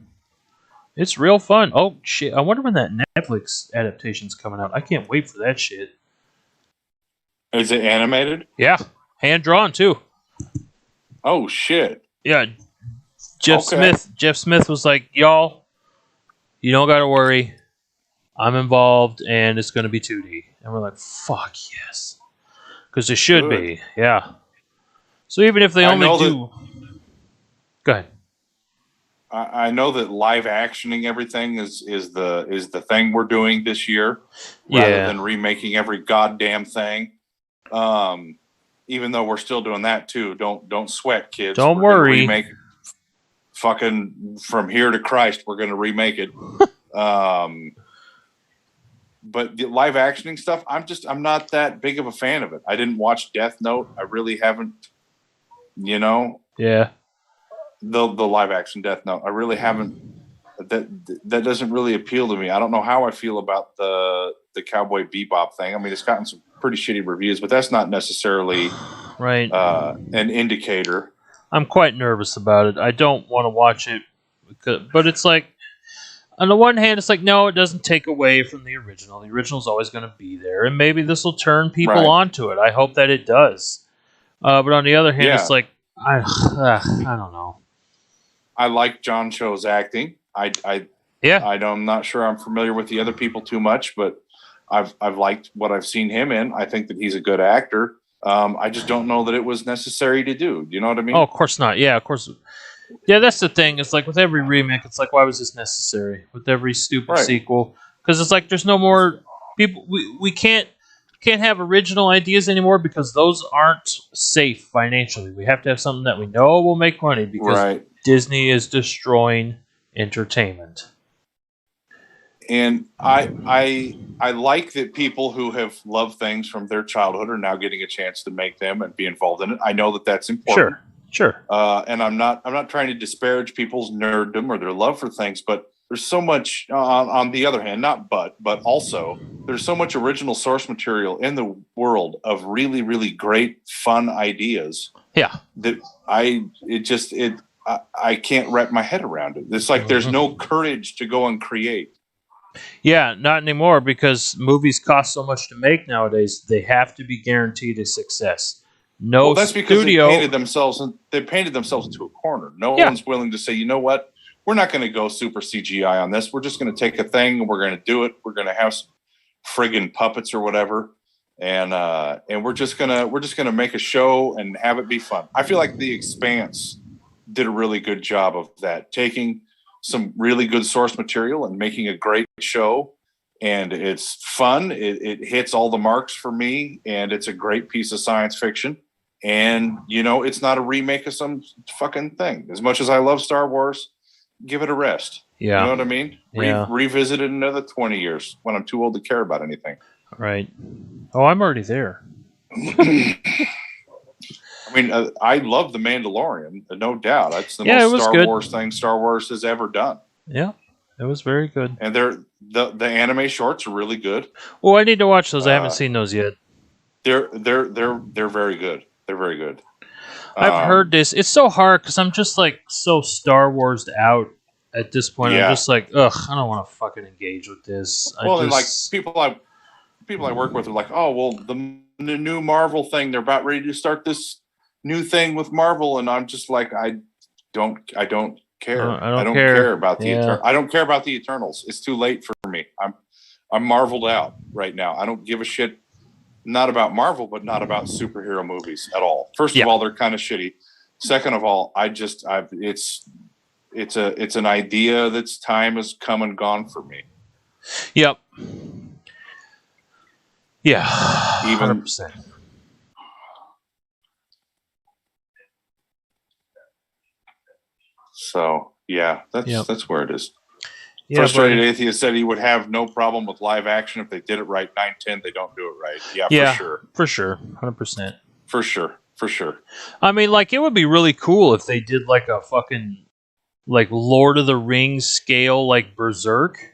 It's real fun. Oh, shit. I wonder when that Netflix adaptation's coming out. I can't wait for that shit. Is it animated? Yeah. Hand-drawn, too. Oh, shit. Yeah. Jeff Smith was like, y'all, you don't got to worry. I'm involved, and it's going to be 2D. And we're like, fuck yes. Because it should be. Yeah. So even if they only do... Go ahead. I know that live actioning everything is the thing we're doing this year, rather than remaking every goddamn thing. Even though we're still doing that too. Don't sweat, kids. Don't worry. Remake fucking From Here to Christ. We're gonna remake it. But the live actioning stuff, I'm not that big of a fan of it. I didn't watch Death Note. I really haven't. Yeah. The live action Death Note. I really haven't. That doesn't really appeal to me. I don't know how I feel about the Cowboy Bebop thing. I mean, it's gotten some pretty shitty reviews, but that's not necessarily right an indicator. I'm quite nervous about it. I don't want to watch it, but it's like, on the one hand, it's like, no, it doesn't take away from the original. The original's always going to be there, and maybe this will turn people Right. onto it. I hope that it does. But on the other hand, it's Yeah. like, I don't know. I like John Cho's acting. Yeah, I'm not sure I'm familiar with the other people too much, but I've liked what I've seen him in. I think that he's a good actor. I just don't know that it was necessary to do. You know what I mean? oh, of course not. Yeah, of course. Yeah, that's the thing. It's like with every remake, it's like, why was this necessary? With every stupid Right. sequel, because it's like there's no more people. We can't have original ideas anymore because those aren't safe financially. We have to have something that we know will make money because Right. Disney is destroying entertainment. And I like that people who have loved things from their childhood are now getting a chance to make them and be involved in it. I know that that's important. Sure. And I'm not trying to disparage people's nerddom or their love for things, but there's so much on the other hand, not but also there's so much original source material in the world of really, really great, fun ideas. Yeah. That I can't wrap my head around it. It's like there's no courage to go and create. Yeah, not anymore because movies cost so much to make nowadays. They have to be guaranteed a success. No Well, that's because studio. they painted themselves into a corner. No Yeah. one's willing to say, you know what? We're not going to go super CGI on this. We're just going to take a thing and we're going to do it. We're going to have some friggin' puppets or whatever, and we're just gonna make a show and have it be fun. I feel like The Expanse did a really good job of that, taking some really good source material and making a great show. And it's fun. It hits all the marks for me, and it's a great piece of science fiction. And it's not a remake of some fucking thing. As much as I love Star Wars, give it a rest. Yeah. You know what I mean? Yeah. Revisit it in another 20 years when I'm too old to care about anything. Right. Oh, I'm already there. I mean, I love The Mandalorian, no doubt. That's the most Star Wars thing Star Wars has ever done. Yeah, it was very good. And the anime shorts are really good. Well, I need to watch those. I haven't seen those yet. They're very good. They're very good. I've heard this. It's so hard because I'm just like so Star Wars out at this point. Yeah. I'm just like, ugh, I don't want to fucking engage with this. Well, like people I work with are like, oh, well, the new Marvel thing, they're about ready to start this new thing with Marvel, and I'm just like, I don't care. I don't care about the I don't care about the Eternals. It's too late for me. I'm marveled out right now. I don't give a shit. Not about Marvel, but not about superhero movies at all. First of all, they're kind of shitty. Second of all, it's an idea that's time has come and gone for me. Yep. Yeah. 100%. So yeah, that's where it is. Yeah, Frustrated Atheist said he would have no problem with live action if they did it right. 9/10, they don't do it right. Yeah, for sure, 100%. For sure. I mean, like, it would be really cool if they did like a fucking like Lord of the Rings scale, like Berserk.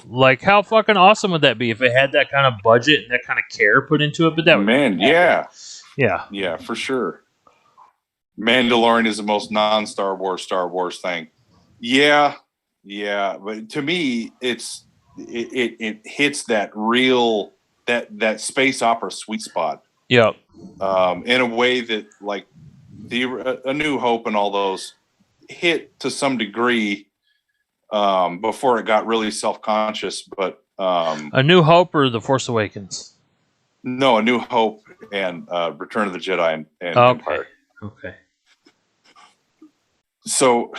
Like, how fucking awesome would that be if it had that kind of budget and that kind of care put into it? But that yeah, for sure. Mandalorian is the most non-Star Wars thing. Yeah, but to me, it hits that real that space opera sweet spot. Yep. In a way that like A New Hope and all those hit to some degree before it got really self-conscious. But A New Hope or The Force Awakens? No, A New Hope and Return of the Jedi and Empire. Okay. So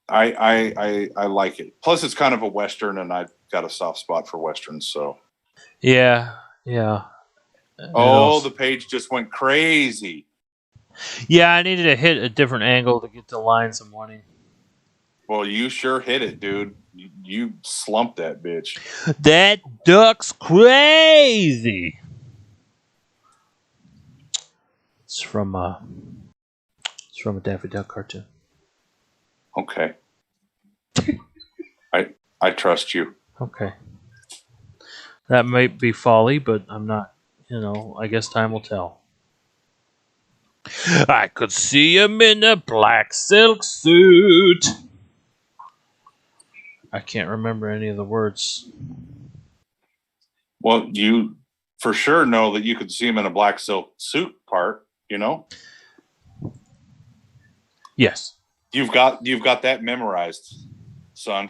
I like it. Plus, it's kind of a Western, and I've got a soft spot for Westerns. So yeah. Oh, the page just went crazy. Yeah, I needed to hit a different angle to get the lines I'm wanting. Well, you sure hit it, dude. You slumped that bitch. That duck's crazy. It's from a Daffy Duck cartoon. Okay. I trust you. Okay. That might be folly, but I'm not, I guess time will tell. I could see him in a black silk suit. I can't remember any of the words. Well, you for sure know that you could see him in a black silk suit part, you know? Yes. You've got that memorized, son.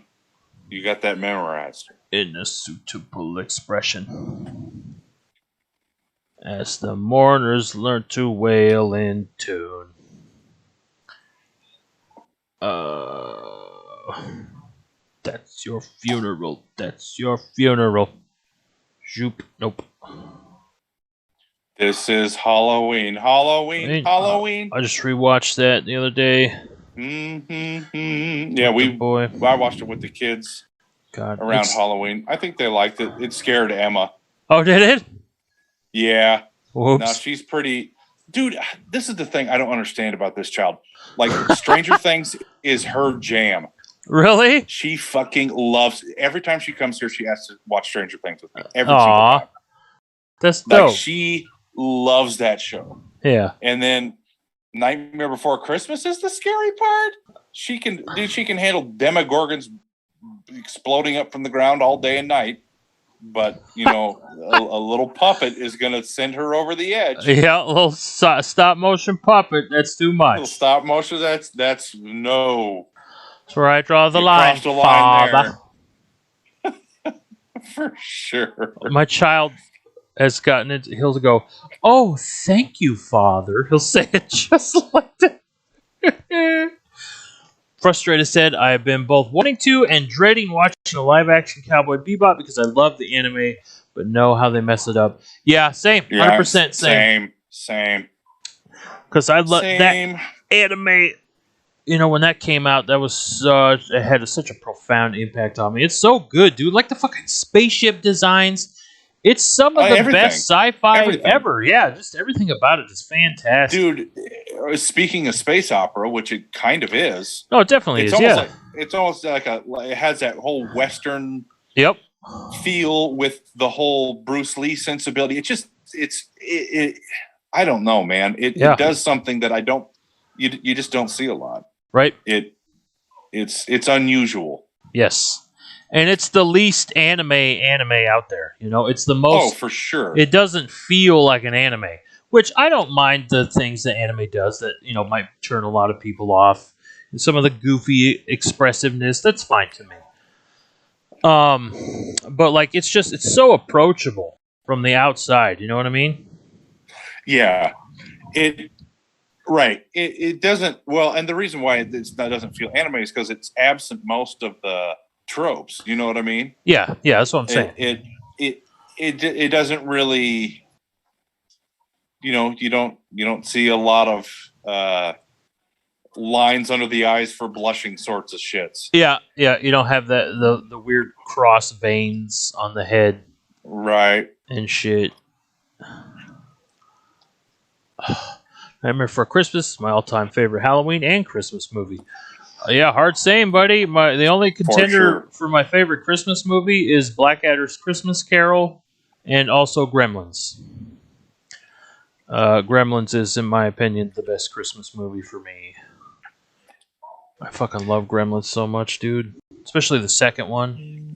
You got that memorized. In a suitable expression. As the mourners learn to wail in tune. That's your funeral. That's your funeral. Zoop. Nope. This is Halloween. Halloween. Halloween. I just rewatched that the other day. Yeah, boy. I watched it with the kids God, around Halloween. I think they liked it. It scared Emma. Oh, did it? Yeah. Whoops. Now she's pretty. Dude, this is the thing I don't understand about this child. Like, Stranger Things is her jam. Really? She fucking loves. Every time she comes here, she has to watch Stranger Things with me. Every single time. That's dope. Like, she loves that show. Yeah. And then Nightmare Before Christmas is the scary part. She can handle Demogorgons exploding up from the ground all day and night. But, you know, a little puppet is going to send her over the edge. Yeah, a little stop motion puppet. That's too much. A little stop motion. That's no. That's where I draw the line. Crossed the line there. For sure. My child has gotten it. He'll go, "Oh, thank you, Father." He'll say it just like that. Frustrated said, I have been both wanting to and dreading watching a live-action Cowboy Bebop because I love the anime, but know how they mess it up. Yeah, same. 100% same. Same. Because I love that anime. You know, when that came out, that was it had such a profound impact on me. It's so good, dude. Like the fucking spaceship designs. It's some of the best sci-fi ever. Yeah, just everything about it is fantastic. Dude, speaking of space opera, which it kind of is. No, it definitely is, yeah. It's almost like it has that whole Western yep. feel with the whole Bruce Lee sensibility. I don't know, man. It does something that you just don't see a lot. Right. It's unusual. Yes. And it's the least anime out there. You know, it's the most. Oh, for sure. It doesn't feel like an anime, which I don't mind the things that anime does that, you know, might turn a lot of people off. And some of the goofy expressiveness, that's fine to me. But like, it's so approachable from the outside. You know what I mean? Yeah. It doesn't. Well, and the reason why it doesn't feel anime is because it's absent most of the tropes. You know what I mean? Yeah, that's what I'm saying. It doesn't really, you know, you don't see a lot of lines under the eyes for blushing sorts of shits. Yeah, you don't have the weird cross veins on the head, right? And shit. Nightmare Before Christmas, my all-time favorite Halloween and Christmas movie. Yeah, hard saying, buddy. The only contender for my favorite Christmas movie is Blackadder's Christmas Carol and also Gremlins. Gremlins is, in my opinion, the best Christmas movie for me. I fucking love Gremlins so much, dude. Especially the second one.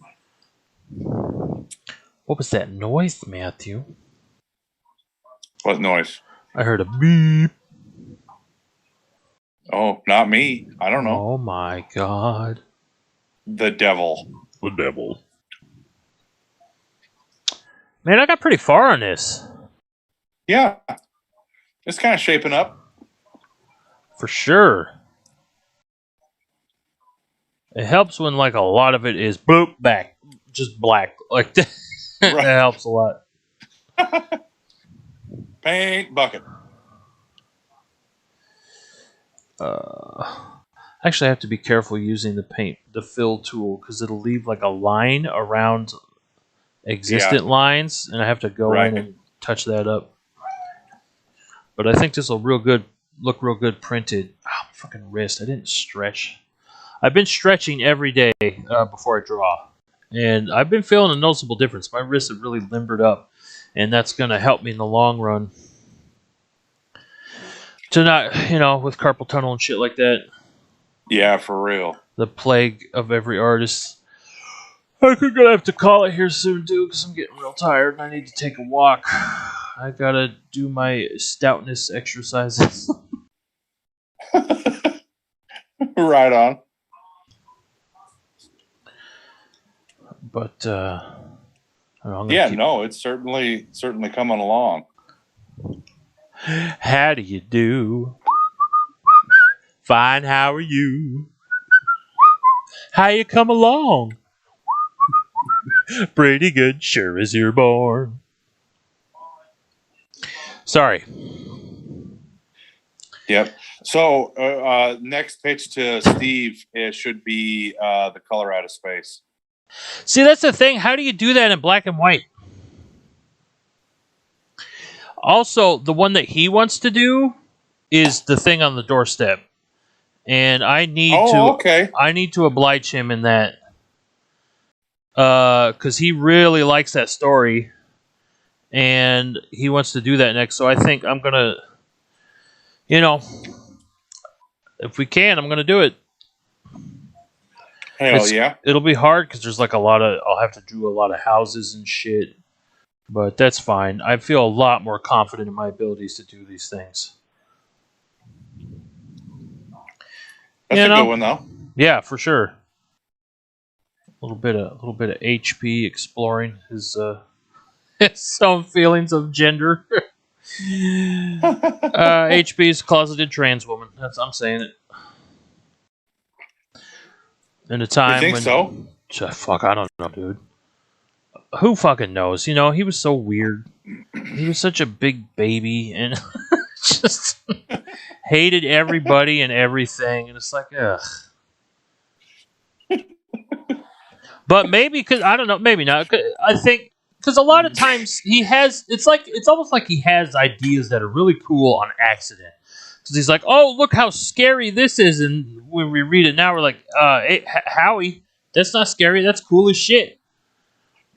What was that noise, Matthew? What noise? I heard a beep. Oh, not me. I don't know. Oh my god. The devil. The devil. Man, I got pretty far on this. Yeah. It's kind of shaping up. For sure. It helps when like a lot of it is boop back. Just black. Like that. Right. That helps a lot. Paint bucket. Actually, I have to be careful using the fill tool, because it'll leave like a line around existent lines, and I have to go in and touch that up. But I think this will look real good printed. Oh, my fucking wrist! I didn't stretch. I've been stretching every day before I draw, and I've been feeling a noticeable difference. My wrists have really limbered up, and that's going to help me in the long run. to not, with carpal tunnel and shit like that. Yeah, for real. The plague of every artist. I think I'm gonna have to call it here soon, dude, because I'm getting real tired and I need to take a walk. I gotta do my stoutness exercises. Right on. But I don't know, Yeah, no, it's certainly coming along. How do you do? Fine, how are you? How you come along? Pretty good, sure as you're born. Sorry. Yep. So next pitch to Steve should be The Color Out of Space. See, that's the thing. How do you do that in black and white? Also, the one that he wants to do is The Thing on the Doorstep. And I need I need to oblige him in that. Because he really likes that story. And he wants to do that next. So I think I'm going to, if we can, I'm going to do it. Hell yeah. It'll be hard because there's like I'll have to do a lot of houses and shit. But that's fine. I feel a lot more confident in my abilities to do these things. That's a good one, though. Yeah, for sure. A little bit of HP exploring his some feelings of gender. HP is closeted trans woman. I'm saying it. In a time you think when fuck, I don't know, dude. Who fucking knows? He was so weird. He was such a big baby and just hated everybody and everything. And it's like, ugh. But maybe because I don't know, maybe not. I think because a lot of times it's almost like he has ideas that are really cool on accident. Because he's like, oh, look how scary this is, and when we read it now, we're like, hey, Howie, that's not scary. That's cool as shit.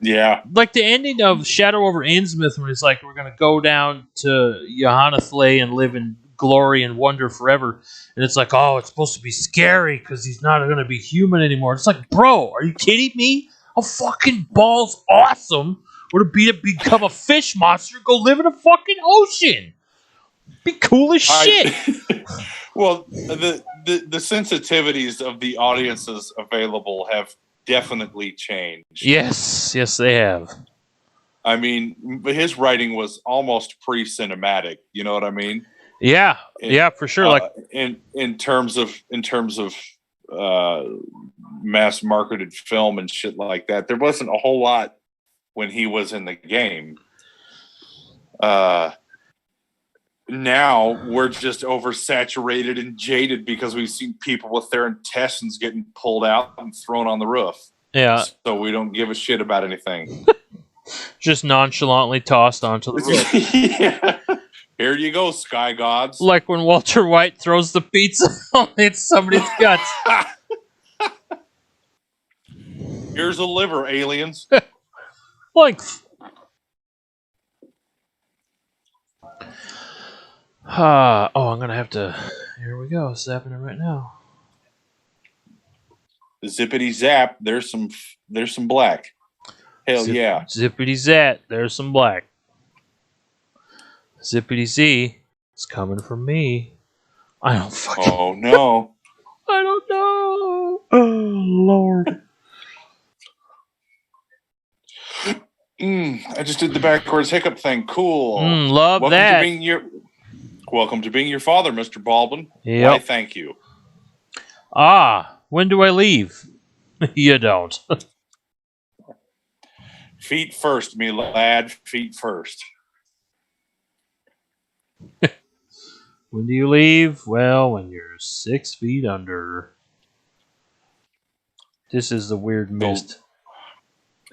Yeah. Like the ending of Shadow over Innsmouth, when it's like, we're going to go down to Johanna and live in glory and wonder forever. And it's like, oh, it's supposed to be scary because he's not going to be human anymore. It's like, bro, are you kidding me? How fucking balls awesome would it be to become a fish monster and go live in a fucking ocean? Be cool as shit. Well, the sensitivities of the audiences available have definitely changed. Yes, they have. I mean, his writing was almost pre-cinematic. You know what I mean? Yeah, for sure. Like in terms of mass marketed film and shit like that, there wasn't a whole lot when he was in the game. Now we're just oversaturated and jaded because we've seen people with their intestines getting pulled out and thrown on the roof. Yeah. So we don't give a shit about anything. Just nonchalantly tossed onto the roof. Yeah. Here you go, sky gods. Like when Walter White throws the pizza, it's somebody's guts. Here's a liver, aliens. Length. I'm gonna have to. Here we go. It's happening right now. Zippity zap. There's some black. Hell yeah. Zippity zat. There's some black. Zippity z. It's coming from me. I don't fucking. Oh no. I don't know. Oh Lord. I just did the backwards hiccup thing. Cool. Love that. Welcome to being your father, Mr. Baldwin. Yep. Why, thank you. When do I leave? You don't. Feet first, me lad. Feet first. When do you leave? Well, when you're 6 feet under. This is the weird mist.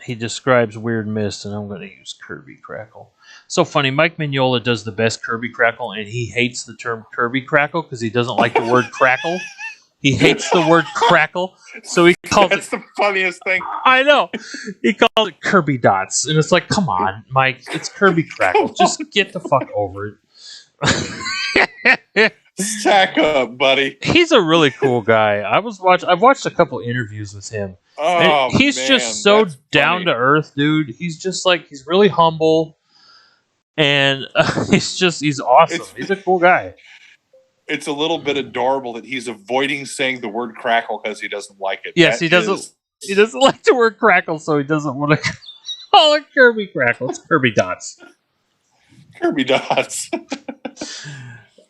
He describes weird mist, and I'm going to use Kirby Crackle. So funny, Mike Mignola does the best Kirby Crackle, and he hates the term Kirby Crackle because he doesn't like the word crackle. He hates the word crackle, so he calls That's the funniest thing. I know. He called it Kirby Dots, and it's like, come on, Mike, it's Kirby Crackle. Just get the fuck over it. Sack up, buddy. He's a really cool guy. I've watched a couple interviews with him. And Oh, he's man, just so that's down funny. to earth, dude. He's just like he's really humble, and he's awesome. He's a cool guy. It's a little bit adorable that he's avoiding saying the word crackle because he doesn't like it. Yes, That he doesn't. is- He doesn't like the word crackle, so he doesn't want to call it Kirby Crackle. It's Kirby Dots. Kirby Dots.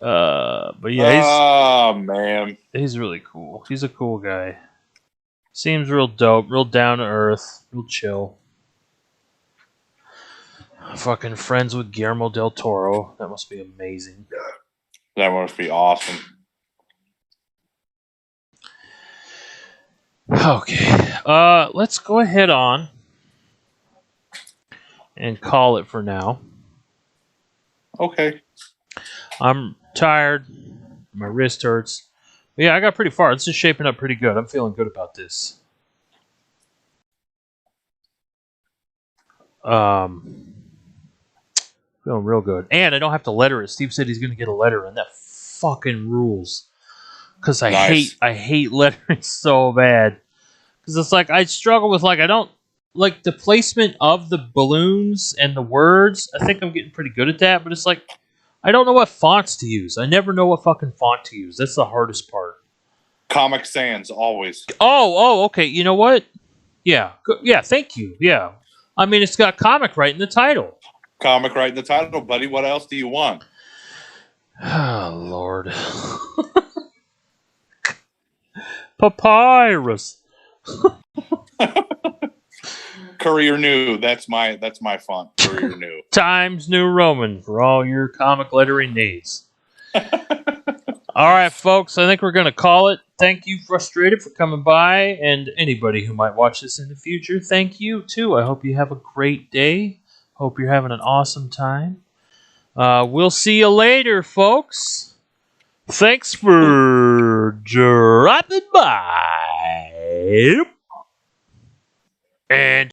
But yeah, Oh, man. he's really cool. He's a cool guy. Seems real dope, real down to earth, real chill. Fucking friends with Guillermo del Toro. That must be amazing. That must be awesome. Okay. Let's go ahead on and call it for now. Okay. I'm tired. My wrist hurts. But yeah, I got pretty far. This is shaping up pretty good. I'm feeling good about this. Feeling real good. And I don't have to letter it. Steve said he's going to get a letter, and that fucking rules. Because Nice. I hate lettering so bad. Because it's like I struggle with I don't like the placement of the balloons and the words. I think I'm getting pretty good at that, but it's like I don't know what fonts to use. I never know what fucking font to use. That's the hardest part. Comic Sans, always. Oh, okay. You know what? Yeah, yeah. Thank you. Yeah, I mean it's got comic right in the title. Comic right in the title, buddy. What else do you want? Oh Lord. Papyrus. Courier New. That's my font. Courier New. Times New Roman for all your comic lettering needs. All right, folks. I think we're going to call it. Thank you, Frustrated, for coming by, and anybody who might watch this in the future. Thank you too. I hope you have a great day. Hope you're having an awesome time. We'll see you later, folks. Thanks for dropping by. And